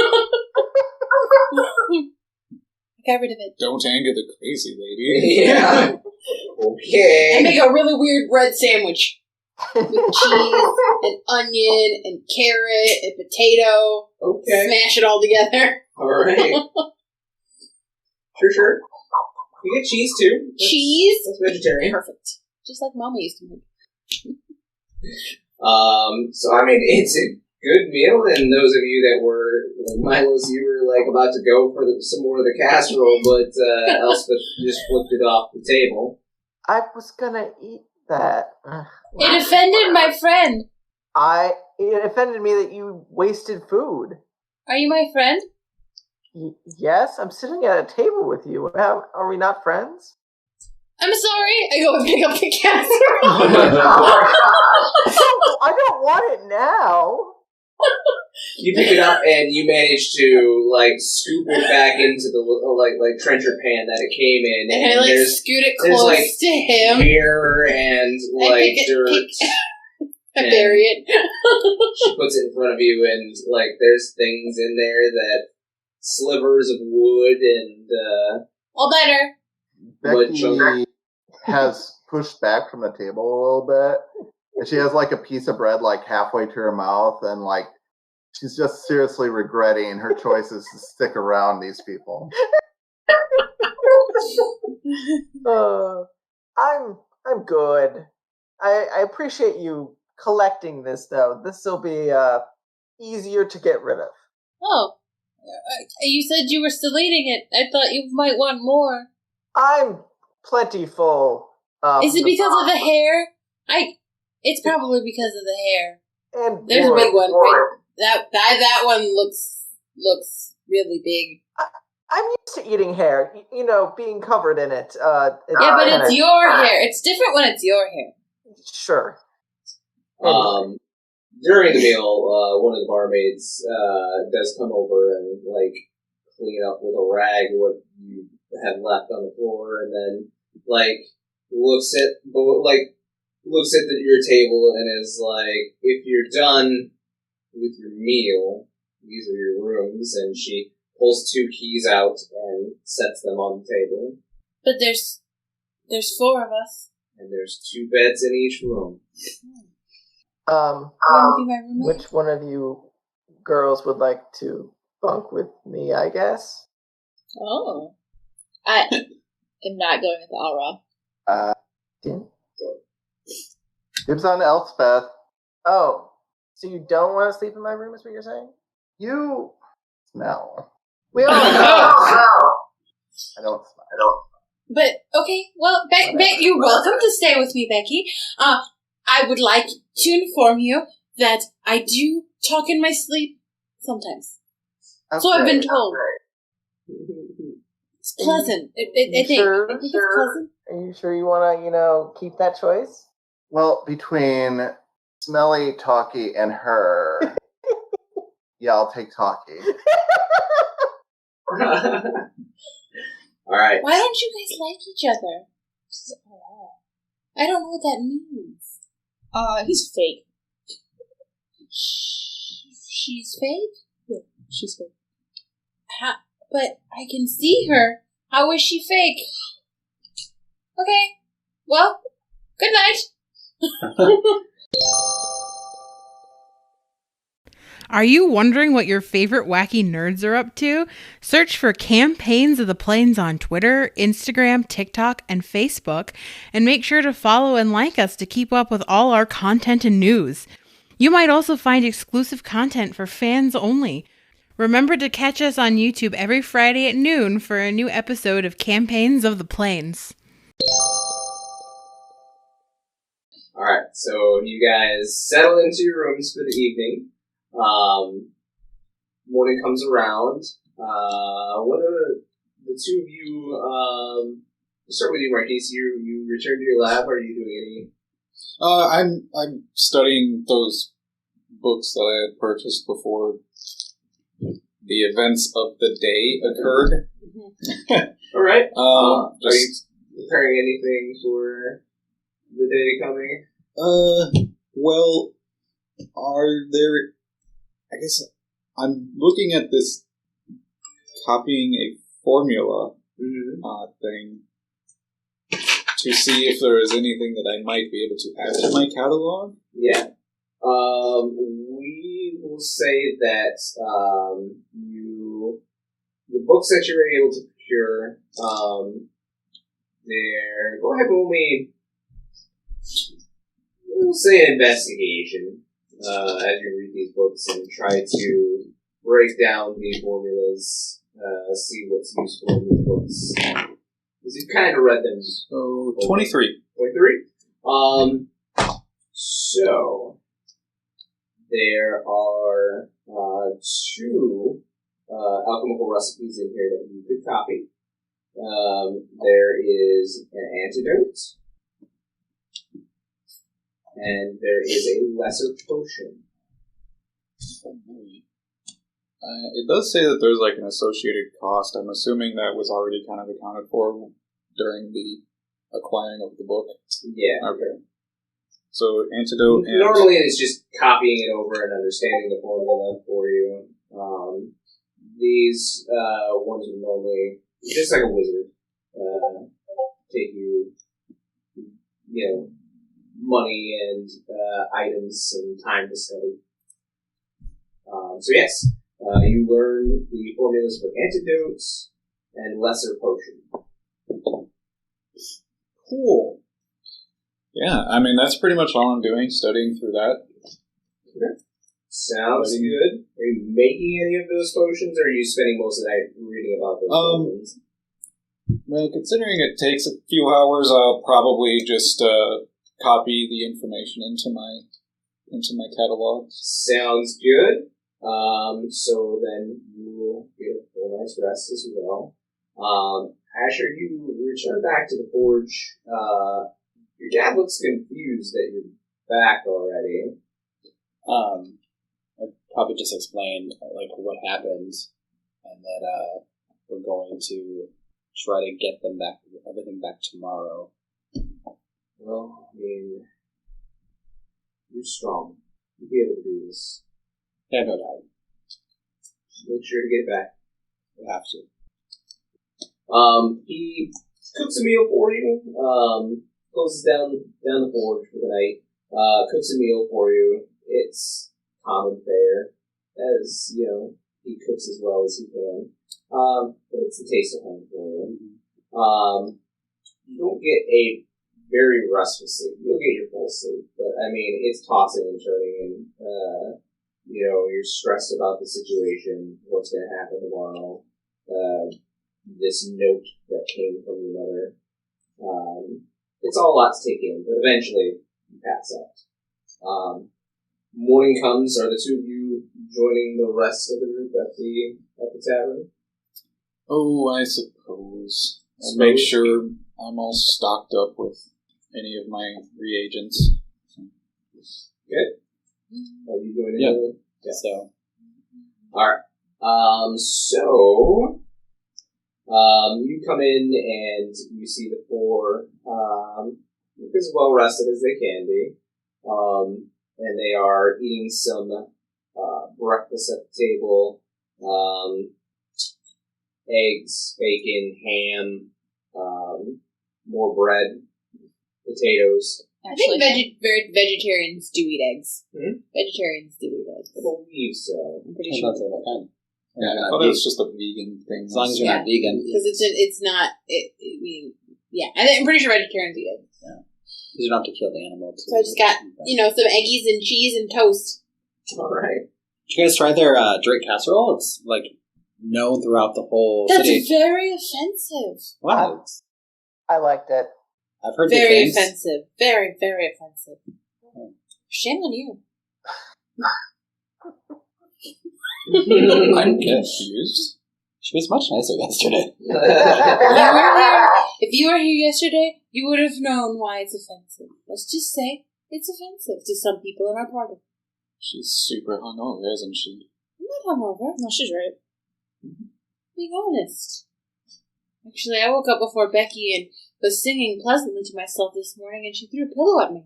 Got rid of it. Don't anger the crazy lady. Yeah. Okay. I make a really weird bread sandwich with cheese and onion and carrot and potato. Okay. Smash it all together. Alright. Sure. You get cheese too. Cheese? That's vegetarian. Perfect. Just like Mama used to make. So I mean, it's a good meal, and those of you that were, Milos, you were about to go for some more of the casserole, but Elspeth just flipped it off the table. I was gonna eat that. It offended my friend. It offended me that you wasted food. Are you my friend? Yes, I'm sitting at a table with you. Are we not friends? I'm sorry. I go and pick up the casserole. I don't want it now. You pick it up and you manage to scoop it back into the trencher pan that it came in, And I scoot it close to him. Hair and dirt. I bury it. She puts it in front of you, and there's things in there that slivers of wood and All better. Becky has pushed back from the table a little bit, and she has a piece of bread halfway to her mouth, and she's just seriously regretting her choices to stick around these people. I'm good. I appreciate you collecting this, though. This will be easier to get rid of. Oh. You said you were still eating it. I thought you might want more. I'm plenty full. Is it because of the hair? It's probably because of the hair. And there's a big one, right? That one looks really big. I'm used to eating hair, being covered in it. Yeah, but it's your hair. It's different when it's your hair. Sure. During the meal, one of the barmaids does come over and clean up with a rag what you had left on the floor, and then looks at your table and is like, if you're done with your meal, these are your rooms, and she pulls 2 keys out and sets them on the table. But there's 4 of us. And there's 2 beds in each room. You want to be my roommate? Which one of you girls would like to bunk with me, I guess? Oh. I am not going with Aura. Dibs on Elspeth. Oh, so you don't want to sleep in my room is what you're saying? You smell. We all know. I don't smell. But, okay, well, you're welcome to stay with me, Becky. I would like to inform you that I do talk in my sleep sometimes. Okay. So I've been told. Okay. It's pleasant. I think it's pleasant. Are you sure you want to, keep that choice? Well, between Smelly, Talkie, and her, yeah, I'll take Talkie. All right. Why don't you guys like each other? I don't know what that means. He's fake. She's fake? Yeah, she's fake. But I can see her. How is she fake? Okay. Well, good night. Are you wondering what your favorite wacky nerds are up to? Search for Campaigns of the Plains on Twitter, Instagram, TikTok, and Facebook, and make sure to follow and like us to keep up with all our content and news. You might also find exclusive content for fans only. Remember to catch us on YouTube every Friday at noon for a new episode of Campaigns of the Plains. Alright, so you guys settle into your rooms for the evening. Morning comes around. What are the 2 of you, we'll start with you, Marquise. You return to your lab. Are you doing any? I'm studying those books that I had purchased before the events of the day occurred. Alright. Are you Just preparing anything for the day coming? well, are there? I guess I'm looking at this copying a formula thing to see if there is anything that I might be able to add to my catalog. Yeah. We will say that the books that you were able to procure, they're, go ahead and roll me, we'll say an investigation, as you read these books and try to break down the formulas, see what's useful in these books. Because you've kind of read them. So 23. 23? So, there are 2 alchemical recipes in here that you could copy. There is an antidote, and there is a lesser potion. It does say that there's like an associated cost. I'm assuming that was already kind of accounted for during the acquiring of the book. Yeah. Okay. So antidote and Normally it's just copying it over and understanding the formula for you. These ones would normally, just like a wizard, take you, money and items and time to study. So yes, you learn the formulas for antidotes and lesser potion. cool. Yeah, I mean that's pretty much all I'm doing, studying through that. Okay. Sounds good. Are you making any of those potions, or are you spending most of the night reading about those potions? Well, considering it takes a few hours, I'll probably just copy the information into my catalog. Sounds good. So then you will get a full night's rest as well. Asher, you return back to the forge. Your dad looks confused that you're back already. I'd probably just explain like what happened, and that we're going to try to get them back, everything back tomorrow. Well, I mean, you're strong. You'll be able to do this. Yeah, no doubt. Make sure to get it back. We have to. He cooks a meal for you. Closes down the forge for the night. Cooks a meal for you. It's common fare, as you know. He cooks as well as he can. But it's the taste of home for you. You don't get a very restful sleep. You'll get your full sleep, but I mean, it's tossing and turning, and you're stressed about the situation, what's going to happen tomorrow. This note that came from your mother. It's all a lot to take in, but eventually you pass out. Morning comes. Are the two of you joining the rest of the group at the tavern? Oh, I suppose. I'll make sure I'm all stocked up with any of my reagents. Good. Are you doing it? Yeah. So. Alright. You come in and you see the four, as well rested as they can be. And they are eating some, breakfast at the table. Eggs, bacon, ham, more bread, potatoes. I think vegetarians do eat eggs. Vegetarians do eat eggs. I believe so. I'm pretty sure. Yeah, I thought it was just a vegan thing. As long as you're not vegan. Because it's not, I'm pretty sure vegetarians eat eggs. Yeah. Because you don't have to kill the animal. So I just got, some eggies and cheese and toast. Alright. Did you guys try their drink casserole? It's, known throughout the whole city. That's very offensive. Wow. I liked it. I've heard very offensive. Very, very offensive. Shame on you. I'm confused. She was much nicer yesterday. If you were here yesterday, you would have known why it's offensive. Let's just say it's offensive to some people in our party. She's super hungover, isn't she? I'm not hungover. No, she's right. Being honest. Actually, I woke up before Becky and was singing pleasantly to myself this morning, and she threw a pillow at me.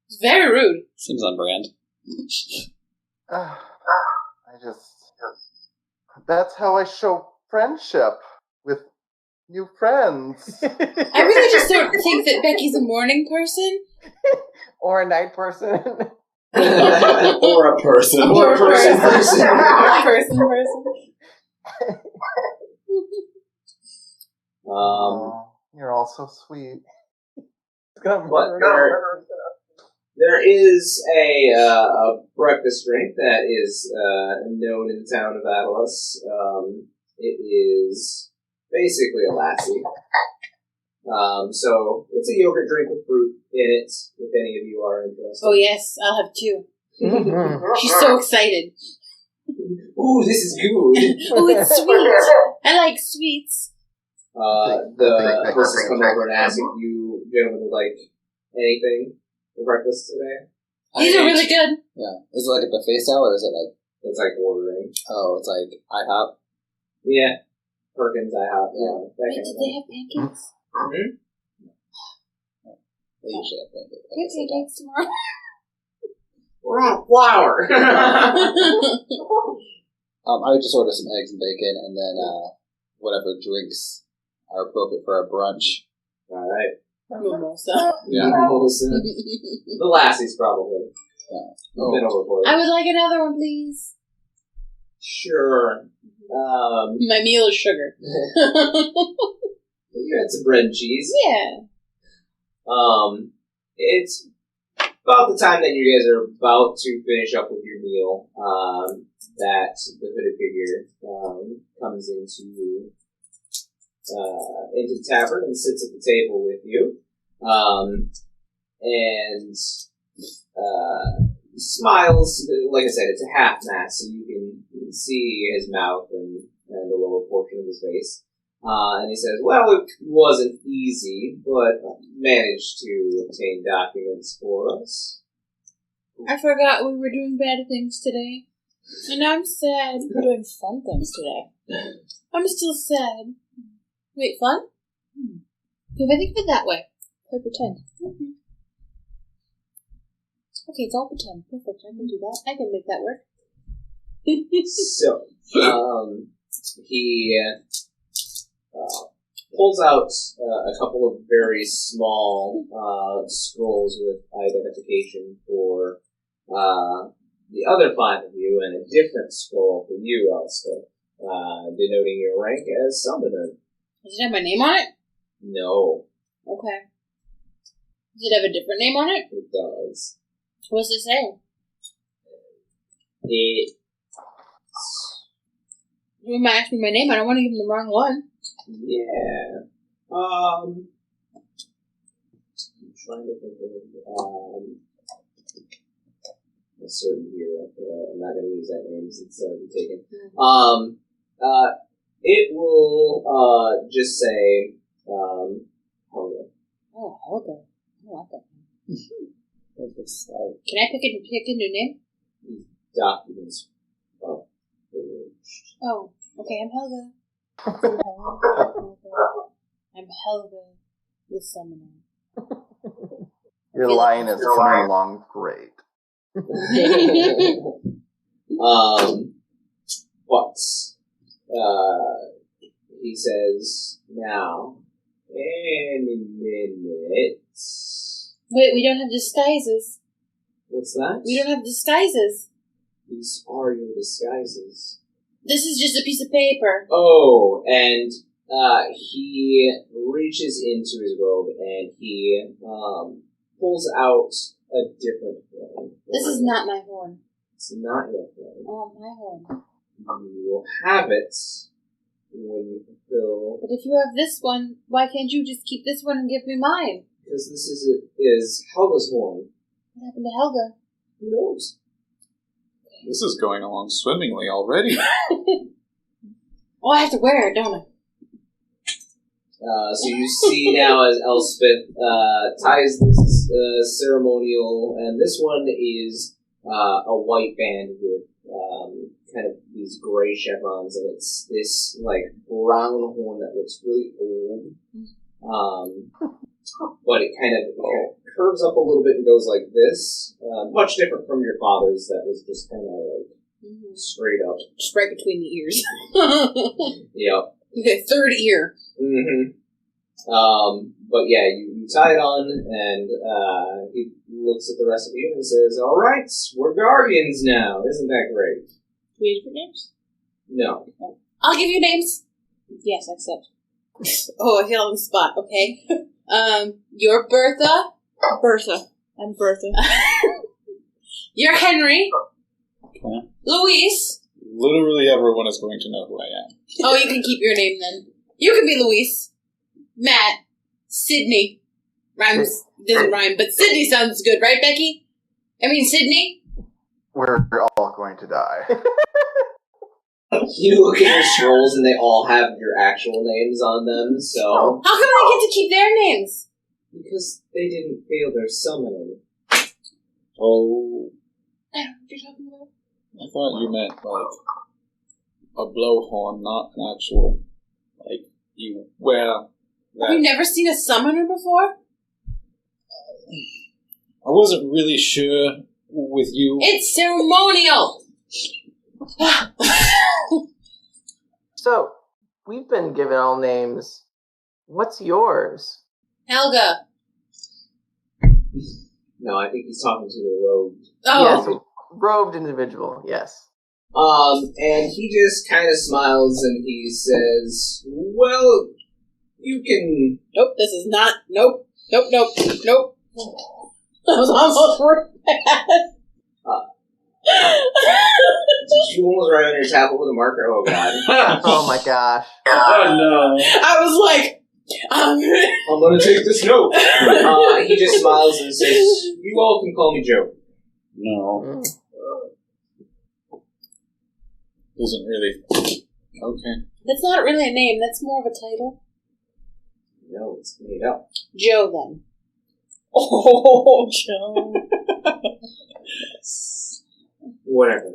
It's very rude. Seems on brand. That's how I show friendship with new friends. I really just don't think that Becky's a morning person. Or a night person. Or a person. Or a person. You're all so sweet. But there is a breakfast drink that is known in the town of Atlas. It is basically a lassie. So it's a yogurt drink with fruit in it, if any of you are interested. Oh yes, I'll have two. She's so excited. Ooh, this is good. Ooh, it's sweet. I like sweets. The hostess come over and ask if you gentlemen would like anything for breakfast today. These are really good. Yeah. Is it like a buffet style, or is it like... It's like ordering. Oh, it's like IHOP? Yeah. Perkins, IHOP. Yeah. Wait, did they have pancakes? Mm-hmm. They usually have pancakes. We have pancakes tomorrow. We're on flour. I would just order some eggs and bacon, and then whatever drinks are appropriate for our brunch. Alright. Mimosa. Yeah. Mimosa. The lassies, probably. Yeah. Been over for I would like another one, please. Sure. My meal is sugar. You had some bread and cheese. Yeah. It's about the time that you guys are about to finish up with your meal, that the hooded figure comes into the tavern and sits at the table with you, and smiles. Like I said, it's a half mask, so you can see his mouth and the lower portion of his face. And he says, well, it wasn't easy, but managed to obtain documents for us. I forgot we were doing bad things today. And I'm sad. We're doing fun things today. I'm still sad. Wait, fun? If I think of it that way. Play pretend. Okay, it's all pretend. Perfect. I can do that. I can make that work. So, he pulls out a couple of very small scrolls with identification for the other 5 of you, and a different scroll for you, Elspeth, denoting your rank as summoner. Does it have my name on it? No, Okay. Does it have a different name on it? it does. What's it say? It. You might ask me my name. I don't want to give them the wrong one. Yeah. I'm trying to think of a certain hero. I'm not going to use that name since it's already taken. It will just say Helga. Oh, Helga. I like that name. Can I pick a new name? Documents. Oh. Oh, okay. I'm Helga. I'm Helga, the summoner. Your line is coming along great. But he says now, any minute. Wait, we don't have disguises. What's that? We don't have disguises. These are your disguises. This is just a piece of paper. Oh, and he reaches into his robe and he pulls out a different horn. This is not my horn. It's not your horn. Oh, my horn. You will have it when you fulfill. But if you have this one, why can't you just keep this one and give me mine? Because this is Helga's horn. What happened to Helga? Who knows? This is going along swimmingly already. Oh, I have to wear it, don't I? So you see now as Elspeth ties this ceremonial, and this one is a white band with kind of these gray chevrons, and it's this like brown horn that looks really old. But it kind of curves up a little bit and goes like this. Much different from your father's that was just kind of like straight up. Just right between the ears. Yep. Okay, third ear. Mm-hmm. But yeah, you tie it on, and he looks at the rest of you and says, "All right, we're guardians now. Isn't that great?" Do we need different names? No. I'll give you names. Yes, I accept. Oh, I feel on the spot. Okay. You're Bertha. Bertha. I'm Bertha. You're Henry. Okay. Luis. Literally everyone is going to know who I am. Oh, you can keep your name then. You can be Luis. Matt. Sydney. Rhymes. Doesn't rhyme, but Sydney sounds good, right, Becky? I mean, Sydney? We're all going to die. You look at your scrolls, and they all have your actual names on them, so... How come I get to keep their names? Because they didn't fail their summoning. Oh, I don't know what you're talking about. I thought you meant, like, a blowhorn, not an actual, like, you wear that. Have you never seen a summoner before? I wasn't really sure with you. It's ceremonial! So, we've been given all names. What's yours? Helga. No, I think he's talking to the rogue. Oh. Yes, a robed individual, yes. And he just kind of smiles and he says, "Well, you can..." Nope, this is not. Nope. Nope. That was almost real bad. Did you almost write on your tablet with a marker? Oh, God. Oh my gosh. Oh, no. I was like, I'm going to take this note. He just smiles and says, "You all can call me Joe." No. Doesn't really. Okay. that's not really a name. That's more of a title. No, it's made up. Joe, then. Oh, Joe. Whatever.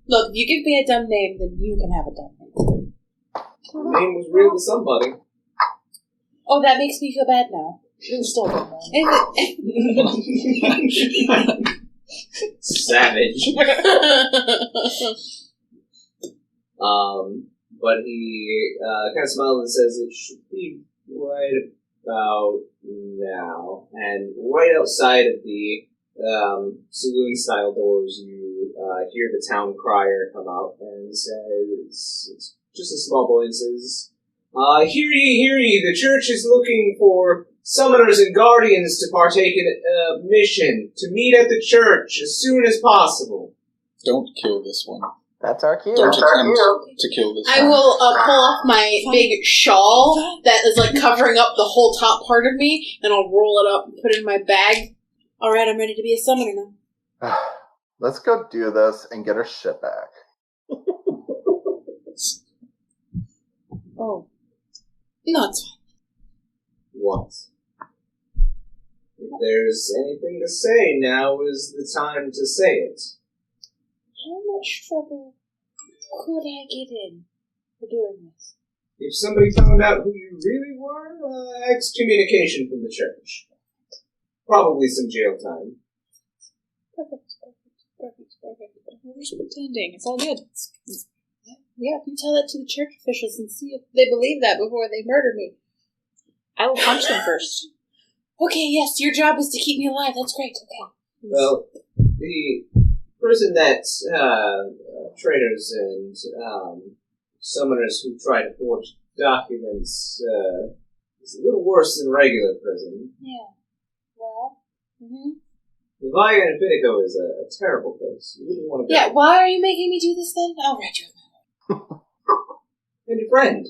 Look, if you give me a dumb name, then you can have a dumb name. The name was real to somebody. Oh, that makes me feel bad now. You stole it. Savage. But he kind of smiles and says it should be right about now. And right outside of the saloon-style doors, you hear the town crier come out and says, it's just a small boy and says, hear ye, the church is looking for summoners and guardians to partake in a mission, to meet at the church as soon as possible. Don't kill this one. That's our cue. Don't attempt to kill this I one. will pull off my big shawl that is like covering up the whole top part of me, and I'll roll it up and put it in my bag. All right, I'm ready to be a summoner now. Let's go do this and get our shit back. Oh. No, it's fine. What? If there's anything to say, now is the time to say it. How much trouble could I get in for doing this? If somebody found out who you really were, excommunication from the church. Probably some jail time. Perfect. We're just pretending. It's all good. Yeah, you tell that to the church officials and see if they believe that before they murder me. I will punch them first. Okay, yes, your job is to keep me alive. That's great. Okay. Well, the person that traitors and summoners who try to forge documents is a little worse than regular prison. Yeah. Well. Mm-hmm. The Via Infinico is a terrible place. You wouldn't want to go. Yeah. Why are you making me do this then? I'll write you. And your friend.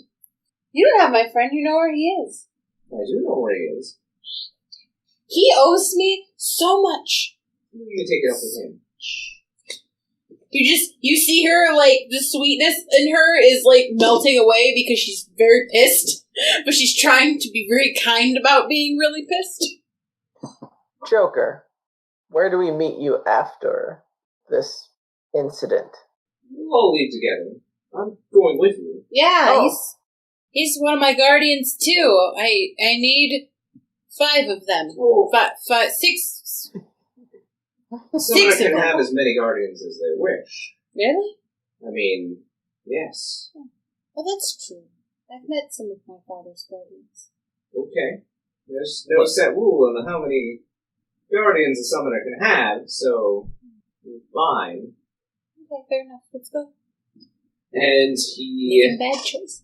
You don't have my friend. You know where he is. I do know where he is. He owes me so much. You can take it up with him. You see her, like, the sweetness in her is, like, melting away because she's very pissed. But she's trying to be very kind about being really pissed. Joker, where do we meet you after this incident? We'll all leave together. I'm going with you. Yeah, Oh. he's one of my guardians, too. I need 5 of them. Oh. 6. Someone of can them. have as many guardians as they wish. Really? I mean, yes. Well, that's true. I've met some of my father's guardians. Okay. There's no set rule on how many guardians a summoner can have, so fine. Okay, fair enough. Let's go. And Making bad choices.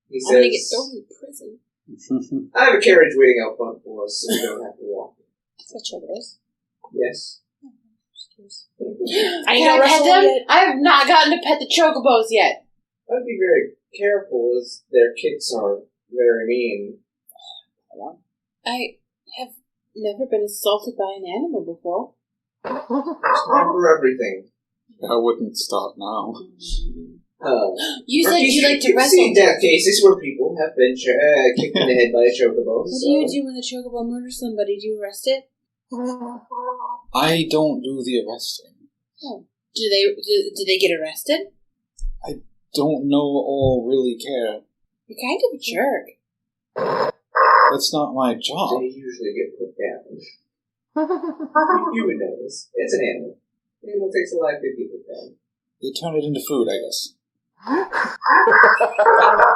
he I'm gonna get says, thrown in prison. I have a carriage waiting out front for us, so we don't have to walk. Such a risk. Yes. I can't pet them? I have not gotten to pet the chocobos yet. I'd be very careful, as their kicks are very mean. I have never been assaulted by an animal before. There's time for everything. I wouldn't stop now. You said you like to You've wrestle. seen death cases where people have been kicked in the head by a chocobo. What do you do when the chocobo murders somebody? Do you arrest it? I don't do the arresting. Oh. Do they get arrested? Don't know or really care. You're kind of a jerk. That's not my job. They usually get put down. You would know this. It's an animal. An animal takes a life to keep it down. They turn it into food, I guess.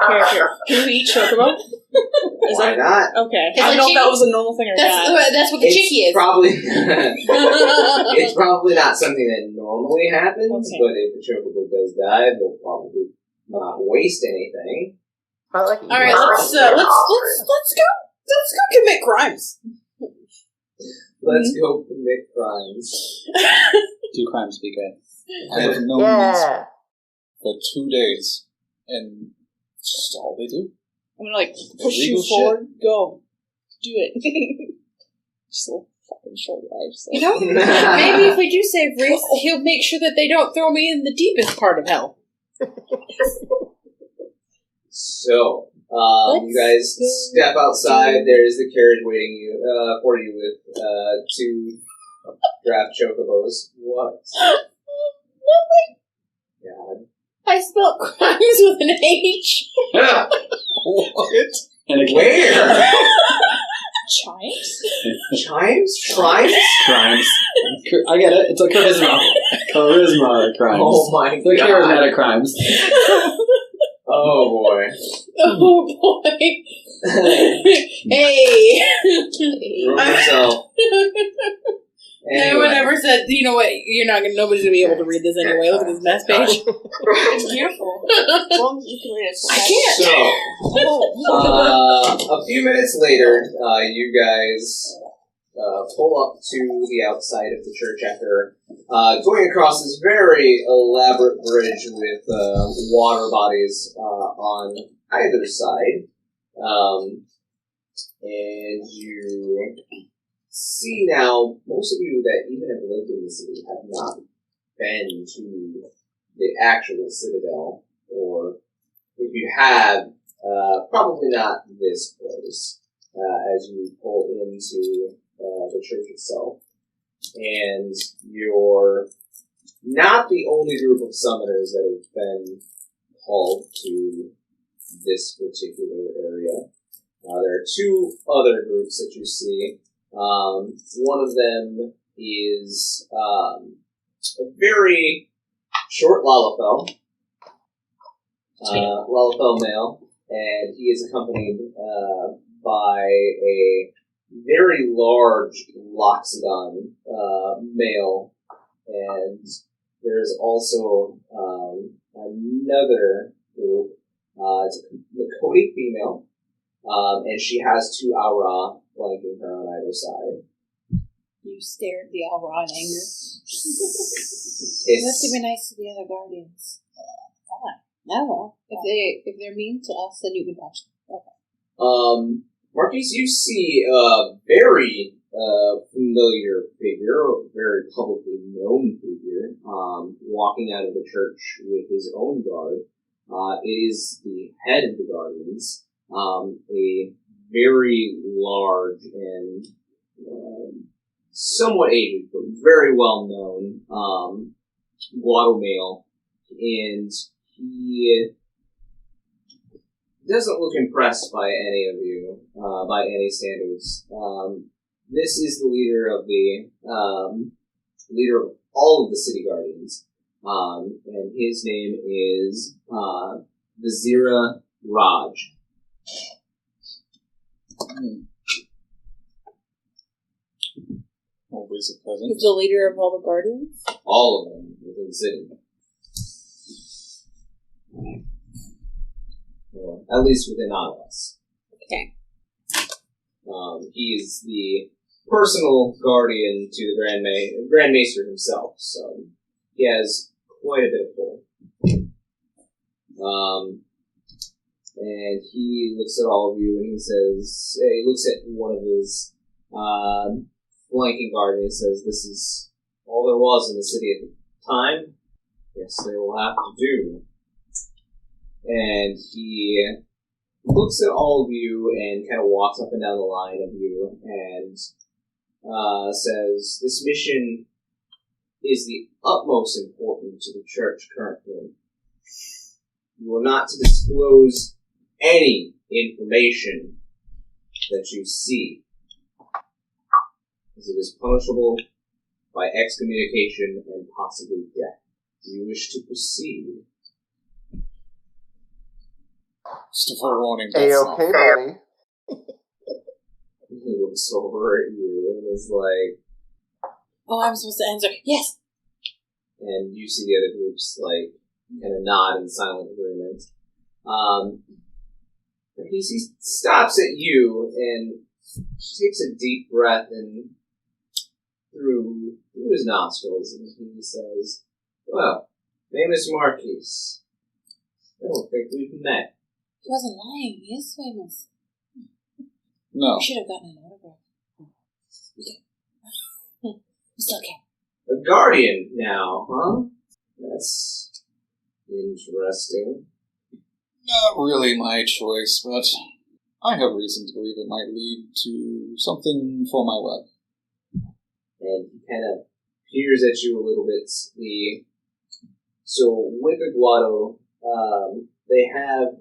Character. Can we eat chocobo? Is Why that not? okay? It's I like don't know if chicken- that was a normal thing or not. That's what the chickie is. Probably, it's probably not something that normally happens, Okay. but if the chocobo does die, they'll probably not waste anything. I like All right, let's go. Let's go commit crimes. Let's go commit crimes. Do crimes be good? I have known these Yeah. for 2 days, and it's just all they do. I'm gonna push you Illegal forward. Go. Do it. Just a little fucking short life. You know, maybe if we do save Reese, he'll make sure that they don't throw me in the deepest part of hell. So, you guys step outside. There is the carriage waiting for you with 2 draft chocobos. What? Nothing. God. I spelled crimes with an H. What? And again, Where? Chimes? Chimes? Crimes? crimes. I get it. It's a charisma. Charisma crimes. Oh my They're god. charismatic crimes. Oh boy. Oh boy. Hey. Remove yourself. No one ever said, you know what, nobody's gonna be able to read this anyway. Look at this mess page. It's beautiful. As long as you can read it. I can't. So, a few minutes later, you guys pull up to the outside of the church after going across this very elaborate bridge with water bodies on either side. And you see now, most of you that even have lived in the city have not been to the actual citadel, or if you have, probably not this close, as you pull into the church itself. And you're not the only group of summoners that have been called to this particular area. There are two other groups that you see. One of them is a very short Lalafell, Lalafell male, and he is accompanied by a very large Loxodon male, and there's also another group. It's a Makoti female, and she has two Aura flanking her on either side. You stare at the Alra in anger. You have to be nice to the other guardians. Fine. No. If they're mean to us, then you can punch them. Okay. Marquise, you see a very familiar figure, a very publicly known figure, walking out of the church with his own guard. It is the head of the Guardians, a very large and somewhat aged, but very well known Guado male, and he doesn't look impressed by any of you, by any standards. This is the leader of all of the city guardians, and his name is Vizira Raj. Always a pleasant. He's the leader of all the guardians? All of them within the city. Or at least within Nautilus. Okay. He is the personal guardian to the Grand Maester himself, so he has quite a bit of pull. And he looks at all of you and he says, he looks at one of his flanking guard and he says, "This is all there was in the city at the time. Yes, they will have to do." And he looks at all of you and kind of walks up and down the line of you and says, "This mission is the utmost important to the church currently. You are not to disclose any information that you see, as it is punishable by excommunication and possibly death. Do you wish to proceed?" Just a forewarning. A-okay, buddy. He looks over at you and is like, Oh, I'm supposed to answer. Yes! and you see the other groups like kind of nod in silent agreement. He stops at you and takes a deep breath and through his nostrils, and he says, "Well, famous Marquise, I don't think we've met." He wasn't lying. He is famous. No. We should have gotten an autograph. We still can. A guardian now, huh? That's interesting. Not really my choice, but I have reason to believe it might lead to something for my web. And he kind of peers at you a little bit. The So with the Guado, they have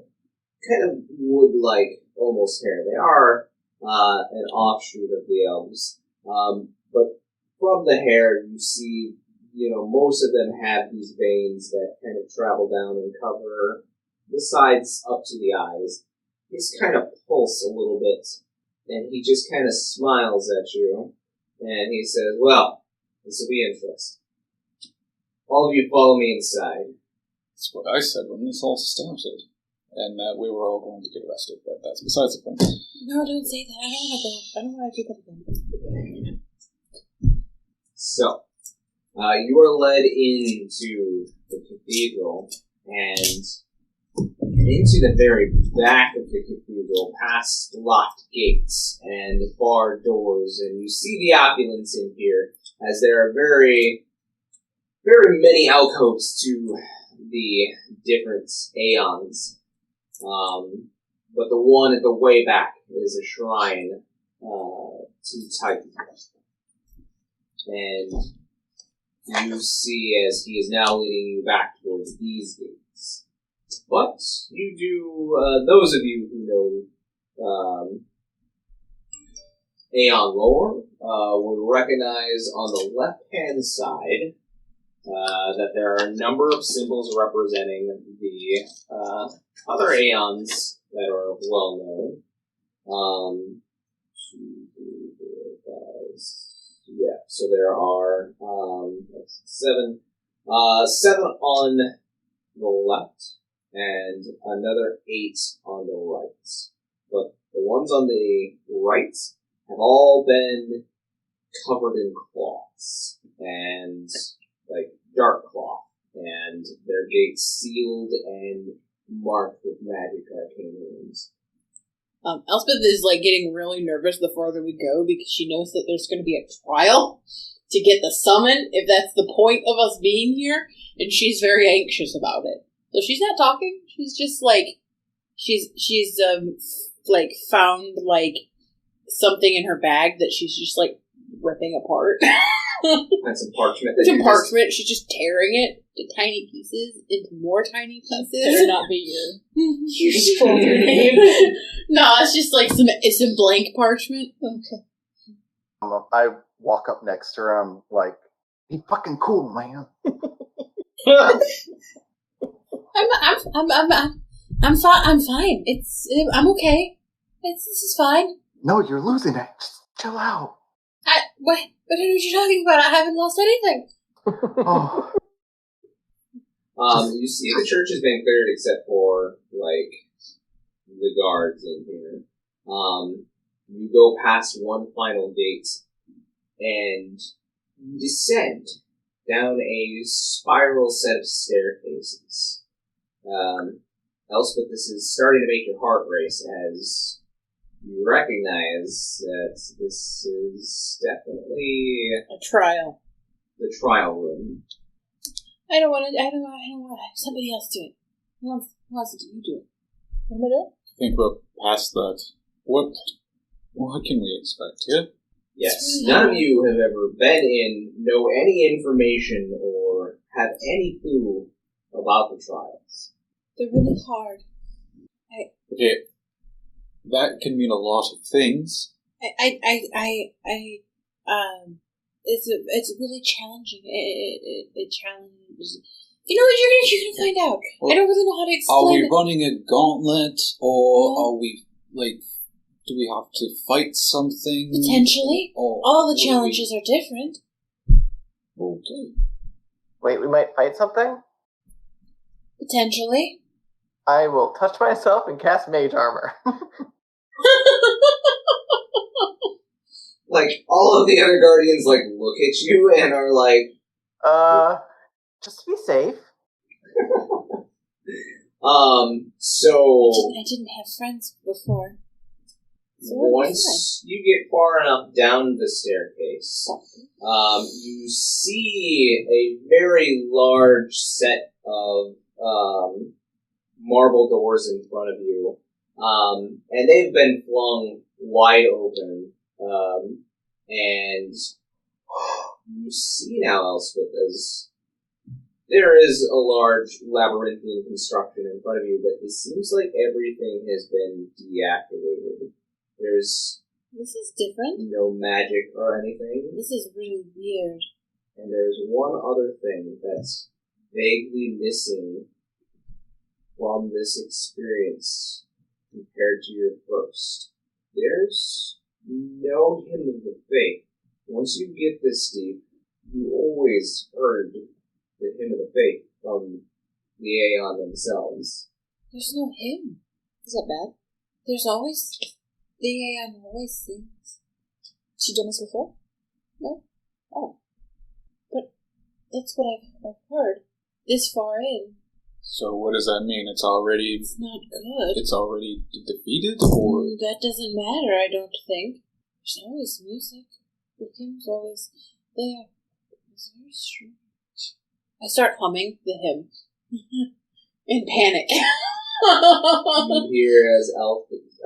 kind of wood-like almost hair. They are an offshoot of the elves. But from the hair, you see, most of them have these veins that kind of travel down and cover the sides up to the eyes. His kind of pulse a little bit, and he just kind of smiles at you, and he says, well, this will be interesting. All of you follow me inside. That's what I said when this all started. And that we were all going to get arrested, but that's besides the point. No, don't say that. I don't want to go. I don't want to do that again. So, you are led into the cathedral, and into the very back of the cathedral, past locked gates and barred doors, and you see the opulence in here, as there are very, very many alcoves to the different aeons. But the one at the way back is a shrine to Titan. And you see as he is now leading you back towards these gates. But you do, those of you who know Aeon lore would recognize on the left-hand side that there are a number of symbols representing the other Aeons that are well known. 2, 3, 4, 5, yeah, so there are 7 on the left and another 8 on the right. But the ones on the right have all been covered in cloths and like dark cloth, and their gates sealed and marked with magic arcane runes. Elspeth is like getting really nervous the farther we go because she knows that there's going to be a trial to get the summon, if that's the point of us being here, and she's very anxious about it. So she's not talking. She's just like she's like found like something in her bag that she's just like ripping apart. That's some parchment. Some parchment. She's just tearing it to tiny pieces into more tiny pieces. Better not be your. You just told your name. No, it's just like some blank parchment. Okay. I walk up next to her. I'm like, "Be fucking cool, man." I'm fine. I'm fine. I'm okay. This is fine. No, you're losing it. Just chill out. What are you talking about? I haven't lost anything. Oh. You see the church has been cleared except for, like, the guards in here. You go past one final gate, and you descend down a spiral set of staircases. Elspeth, this is starting to make your heart race as you recognize that this is definitely a trial. The trial room. I don't want to. Somebody else do it. Who wants to do? You do it. Want me to do it? I think we're past that. What can we expect here? Yes, none of you have ever been in, know any information, or have any clue about the trials. They're really hard. Okay, that can mean a lot of things. It's really challenging. It challenges. You know what? You're gonna find out. Well, I don't really know how to explain. Are we running a gauntlet, or are we like? Do we have to fight something? Potentially. All the challenges are different. Okay. Wait, we might fight something? Potentially. I will touch myself and cast mage armor. Like, all of the other guardians, like, look at you and are like... just to be safe. So... I didn't have friends before. So once you get far enough down the staircase, you see a very large set of marble doors in front of you, and they've been flung wide open, and you see now, Elspeth, as There is a large labyrinthian construction in front of you, but it seems like everything has been deactivated. There's This is different. no magic or anything. This is really weird. And there's one other thing that's vaguely missing from this experience compared to your first. There's no hymn of the faith. Once you get this deep, you always heard the hymn of the faith from the Aeon themselves. There's no hymn. Is that bad? There's always... The Aeon always sings. She done this before? No? Oh. But that's what I've heard. This far in. So what does that mean? It's already Not good. defeated, or That doesn't matter, I don't think. There's always music. The hymn's always there. It's very strange. I start humming the hymn. In panic. You hear as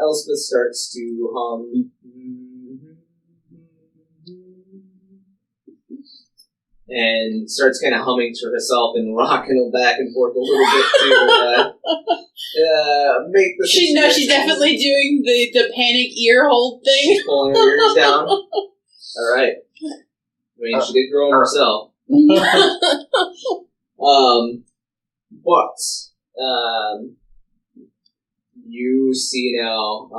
Elspeth starts to hum. And starts kind of humming to herself and rocking back and forth a little bit to make the She's definitely doing the panic ear hold thing. She's pulling her ears down. Alright. I mean, she did grow them herself. You see now,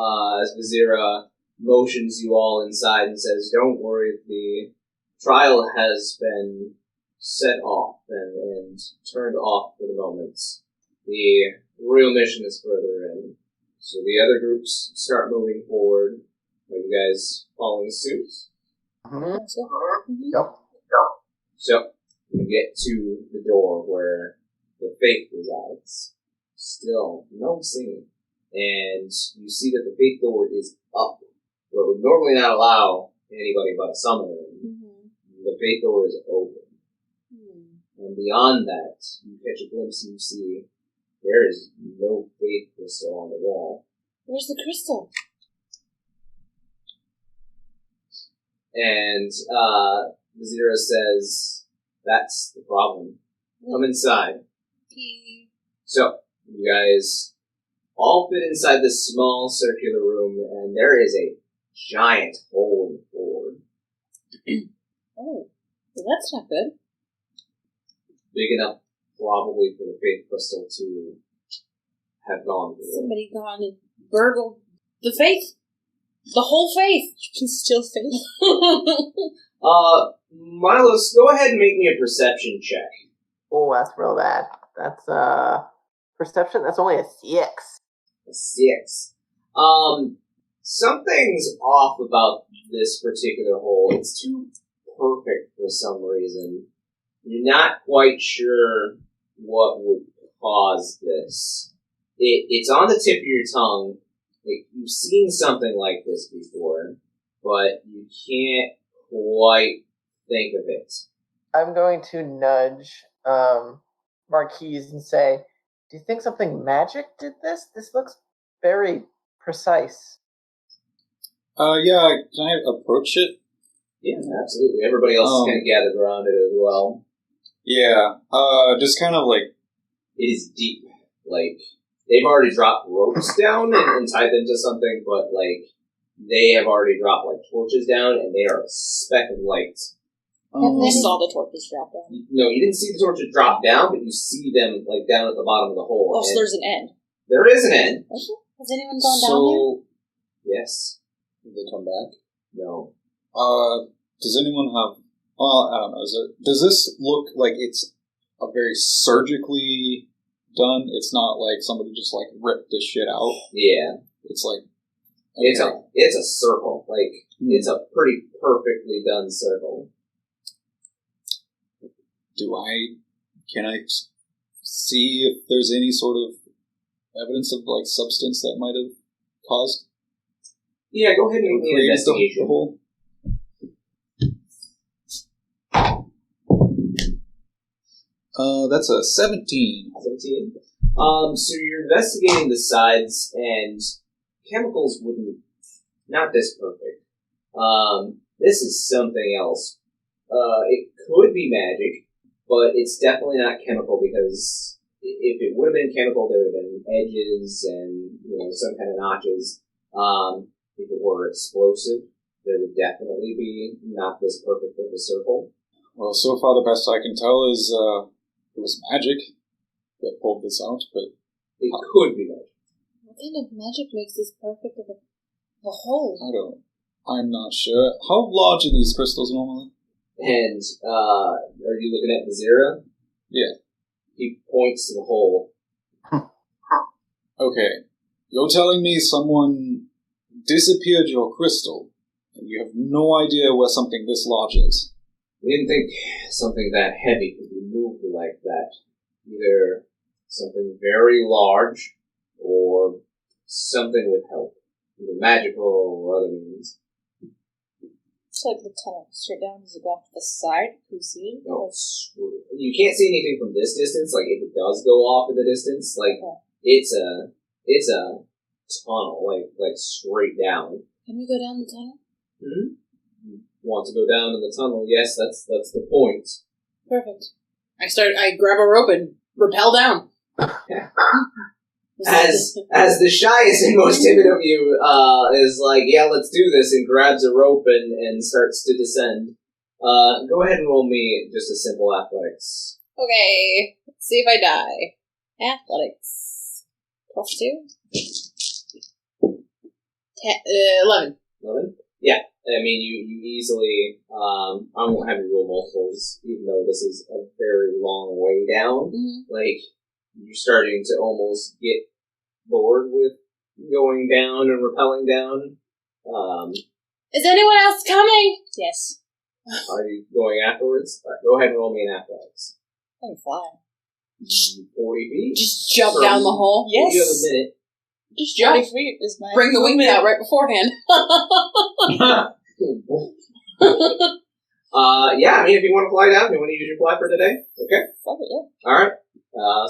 as Vizira motions you all inside and says, "Don't worry, the trial has been set off and turned off for the moment. The real mission is further in. So the other groups start moving forward. Are you guys following suit? Yep. So, you get to the door where the Fayth resides. Still, no singing. And you see that the Fayth door is up, where it would normally not allow anybody but a summoner. The Fayth door is open. And beyond that, you catch a glimpse and you see there is no Fayth crystal on the wall. Where's the crystal? And Zira says, "That's the problem. Come inside." So, you guys all fit inside this small circular room, and there is a giant hole in the floor. Oh, well, that's not good. Big enough, probably, for the Fayth crystal to have gone through. Somebody gone and burgled the Fayth. The whole Fayth. You can steal Fayth. Milos, go ahead and make me a perception check. Oh, that's real bad. That's perception. That's only a 6. A 6. Something's off about this particular hole. It's too perfect for some reason. You're not quite sure what would cause this. It's on the tip of your tongue. Like, you've seen something like this before, but you can't quite think of it. I'm going to nudge Marquise and say, "Do you think something magic did this? This looks very precise." Yeah, can I approach it? Yeah, absolutely. Everybody else is kind of gathered around it as well. Yeah, just kind of like... It is deep. Like, they've already dropped ropes down and tied them to something, but, like, they have already dropped, like, torches down, and they are a speck of light. You saw the torches drop down. No, you didn't see the torches drop down, but you see them, like, down at the bottom of the hole. Oh, so there's an end. There is an end. Okay. Has anyone gone down there? Yes. Did they come back? No. Does anyone have... Well, I don't know. Does this look like it's a very surgically done? It's not like somebody just, like, ripped this shit out? Yeah. It's like... Okay. It's a circle. Like, it's a pretty perfectly done circle. Can I see if there's any sort of evidence of, like, substance that might have caused? Yeah, go ahead and make an investigation. That's a 17. 17. So you're investigating the sides, and chemicals wouldn't... Not this perfect. This is something else. It could be magic, but it's definitely not chemical because if it would have been chemical, there would have been edges and some kind of notches. If it were explosive, there would definitely be not this perfect of a circle. Well, so far the best I can tell is it was magic that pulled this out, but it could be magic. What kind of magic makes this perfect of a hole? I'm not sure. How large are these crystals normally? And are you looking at the Zera? Yeah. He points to the hole. Okay. You're telling me someone disappeared your crystal, and you have no idea where something this large is? We didn't think something that heavy could be moved like that. Either something very large, or something with help. Either magical or other means. It's like the tunnel straight down. Does it go off to the side? Can you see? No, you can't see anything from this distance. Like if it does go off in the distance, like it's a tunnel, like straight down. Can we go down the tunnel? Hmm? You want to go down in the tunnel? Yes, that's the point. Perfect. I grab a rope and rappel down. As the shyest and most timid of you is like, yeah, let's do this, and grabs a rope and starts to descend. Go ahead and roll me just a simple athletics. Okay, let's see if I die. Athletics. +2? 11. 11? Yeah. I mean, you easily, I won't have you roll multiples, even though this is a very long way down. Mm-hmm. Like, you're starting to almost get bored with going down and rappelling down. Is anyone else coming? Yes. Are you going afterwards? All right, go ahead and roll me an athletics. I can fly. 40 feet? Just jump down the hole? Yes. You have a minute. Just jump. 40 feet is my Bring the wings out right beforehand. Yeah, I mean, if you want to fly down, you want to use your fly for today? Okay. Fuck it, yeah. Alright.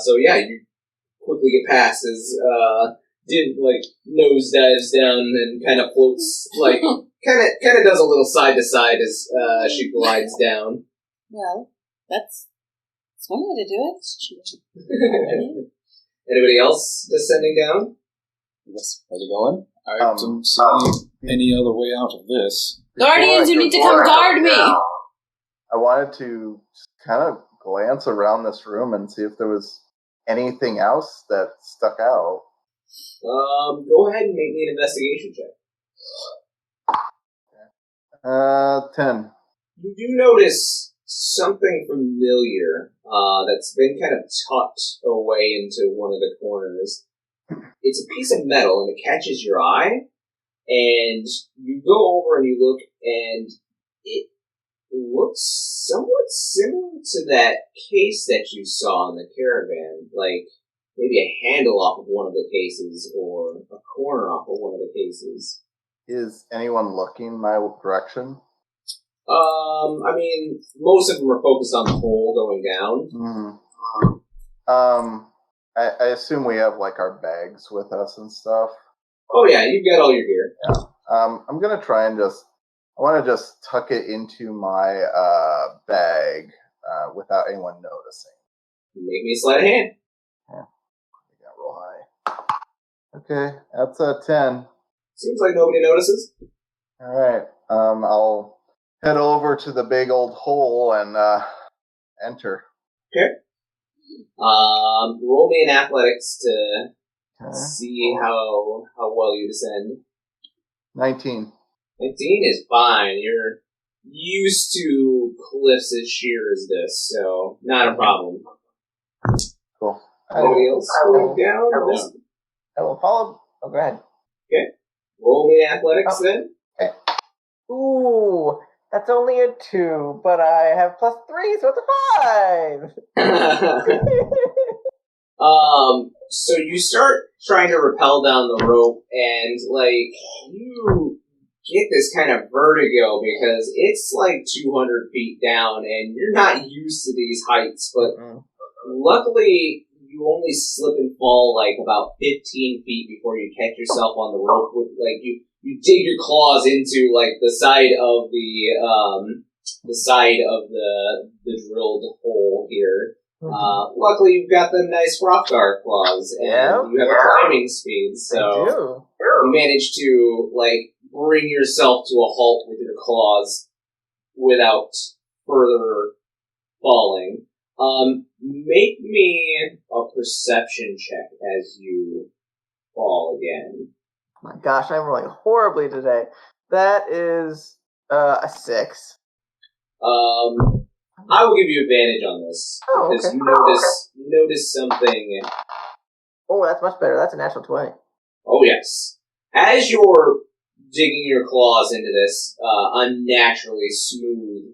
So yeah, you quickly get past as, nose dives down and kind of floats, like, kind of does a little side to side as, she glides down. Well, that's one way to do it. Anybody else descending down? Yes, where you going? I don't see any other way out of this. Guardians, you need to come guard me! I wanted to just kind of glance around this room and see if there was anything else that stuck out. Go ahead and make me an investigation check. 10. You do notice something familiar, that's been kind of tucked away into one of the corners. It's a piece of metal, and it catches your eye, and you go over and you look, and it looks somewhat similar to that case that you saw in the caravan, like maybe a handle off of one of the cases, or a corner off of one of the cases. Is anyone looking my direction? I mean, most of them are focused on the hole going down. Mm-hmm. I assume we have, like, our bags with us and stuff. Oh, yeah, you've got all your gear. Yeah. I'm going to try and I want to just tuck it into my bag without anyone noticing. Make me a sleight of hand. Yeah. I got real high. Okay, that's a 10. Seems like nobody notices. All right. I'll head over to the big old hole and enter. Okay. Roll me an athletics to see how well you descend. 19. 19 is fine. You're used to cliffs as sheer as this, so not a problem. Cool. Anybody else going down? I will follow. Oh, go ahead. Okay. Roll me an athletics then. Okay. Ooh, that's only a 2, but I have +3, so it's a 5. So you start trying to rappel down the rope, and, like, you get this kind of vertigo because it's like 200 feet down, and you're not used to these heights, but luckily you only slip and fall, like, about 15 feet before you catch yourself on the rope with, like, you dig your claws into, like, the side of the side of the drilled hole here. Luckily, you've got the nice Rockgar claws, and you have a climbing speed, so you manage to bring yourself to a halt with your claws without further falling. Make me a perception check as you fall again. My gosh, I'm rolling horribly today. That is a 6. I will give you advantage on this because you notice something. Oh, that's much better. That's a natural 20. Oh yes, as you're digging your claws into this unnaturally smooth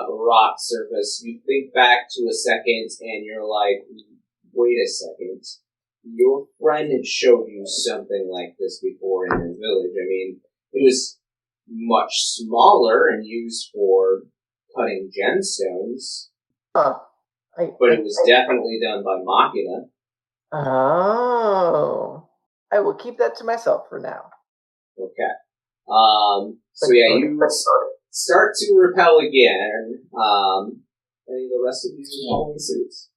rock surface, you think back to a second and you're like, wait a second. Your friend had showed you something like this before in your village. I mean, it was much smaller and used for cutting gemstones. But it was definitely done by Machina. Oh. I will keep that to myself for now. Okay. So yeah, you start to repel again. Any of the rest of you following suits?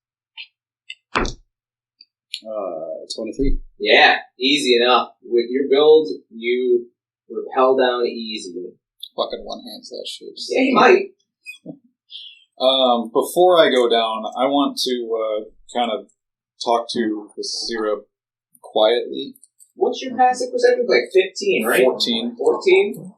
23. Yeah, easy enough. With your build, you repel down easy. Fucking one-hands that shit. Yeah, you might. Before I go down, I want to kind of talk to the syrup quietly. What's your passive perception? 15, right? 14. 14?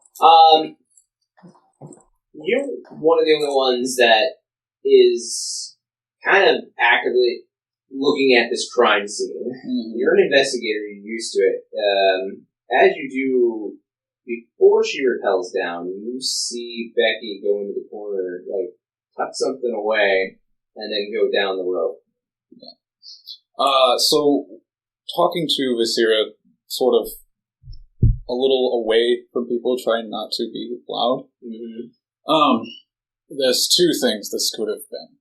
You're one of the only ones that is kind of actively looking at this crime scene. Mm-hmm. You're an investigator, you're used to it. As you do, before she repels down, you see Becky go into the corner, tuck something away, and then go down the rope. Yeah. So, talking to Visira, sort of a little away from people, trying not to be loud. Mm-hmm. There's two things this could have been.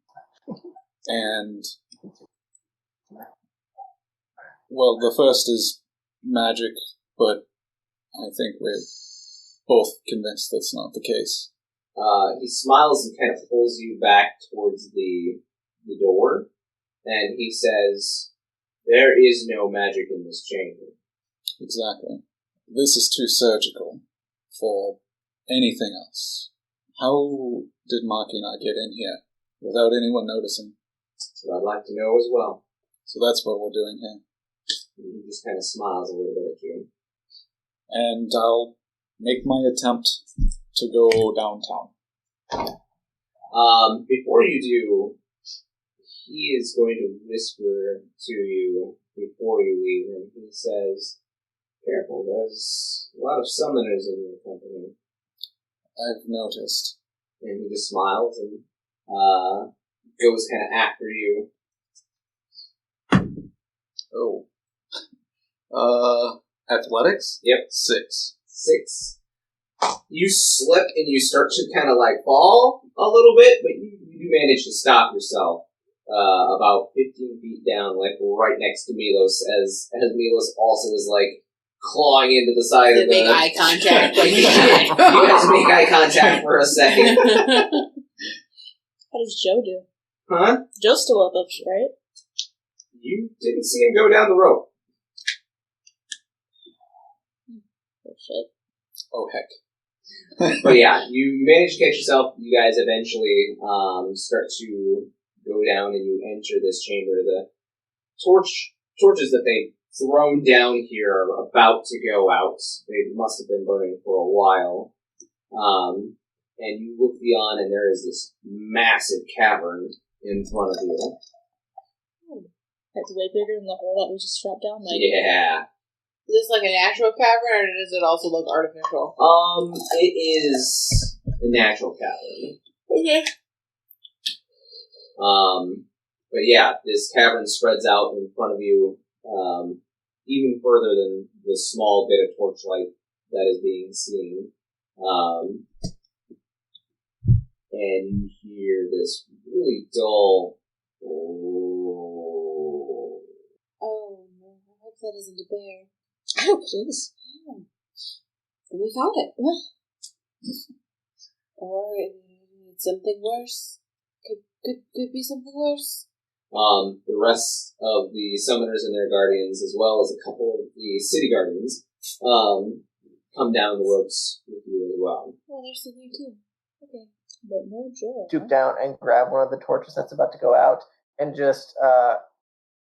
And, well, the first is magic, but I think we're both convinced that's not the case. He smiles and kind of pulls you back towards the door, and he says, "There is no magic in this chamber." Exactly. This is too surgical for anything else. How did Machina get in here without anyone noticing? That's what I'd like to know as well. So that's what we're doing here. He just kind of smiles a little bit at you. And I'll make my attempt to go downtown. Before you do, he is going to whisper to you before you leave, and he says, "Careful, there's a lot of summoners in your company." I've noticed. And he just smiles and goes kind of after you. Oh. Athletics? Yep. 6. You slip and you start to kind of fall a little bit, but you do manage to stop yourself about 15 feet down, right next to Milos, as Milos also is clawing into the side of the... Make eye contact. You guys make eye contact for a second. How does Joe do? Huh? Joe's still up, right? You didn't see him go down the rope. Oh, shit. Oh, heck. But yeah, you manage to catch yourself. You guys eventually start to go down and you enter this chamber. The torches that they've thrown down here are about to go out. They must have been burning for a while. And you look beyond and there is this massive cavern in front of you. That's way bigger than the hole that we just dropped down. Yeah. Is this a natural cavern, or does it also look artificial? It is a natural cavern. Okay. But yeah, this cavern spreads out in front of you, even further than the small bit of torchlight that is being seen. And you hear this really dull. Oh no! I hope that isn't a bear. I hope it is. Oh. We found it. Or something worse? Could be something worse? The rest of the summoners and their guardians, as well as a couple of the city guardians, come down the ropes with you as well. Oh, there's something too. Okay. But no joy. Stoop down and grab one of the torches that's about to go out and just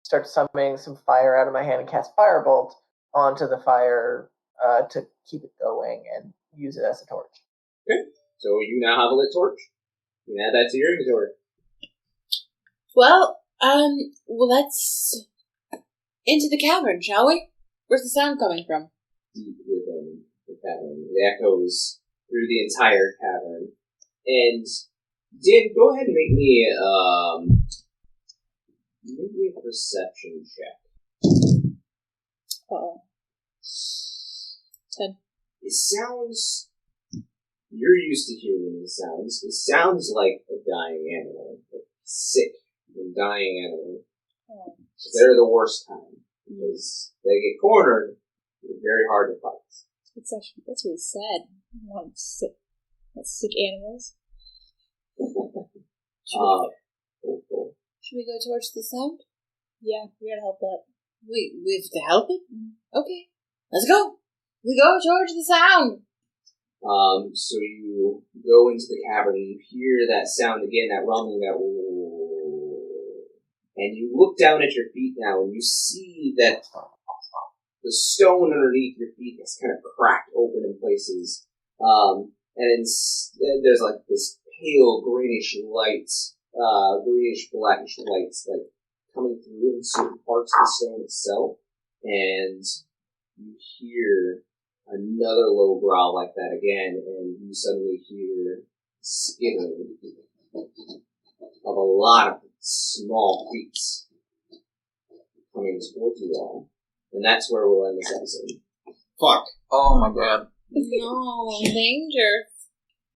start summoning some fire out of my hand and cast Firebolt onto the fire to keep it going and use it as a torch. Okay. So you now have a lit torch. You can add that to your inventory. Well, let's into the cavern, shall we? Where's the sound coming from? Deep within the cavern. It echoes through the entire cavern. And Dan, go ahead and make me a perception check. 10. It sounds. You're used to hearing the sounds. It sounds like a dying animal, like sick and dying animal. Oh. They're the worst kind because they get cornered. They're very hard to fight. That's really sad. I want sick animals. Cool. Should we go towards the sound? Yeah, we gotta help that. We have to help it? Okay. Let's go. We go towards the sound. So you go into the cavern and you hear that sound again, that rumbling, that and you look down at your feet now and you see that the stone underneath your feet is kind of cracked open in places. And there's like this pale greenish light, greenish blackish lights like coming through in certain parts of the stone itself. And you hear another low growl like that again, and you suddenly hear skittering of a lot of small feet coming towards you all. And that's where we'll end this episode. Fuck. Oh my god. No, danger.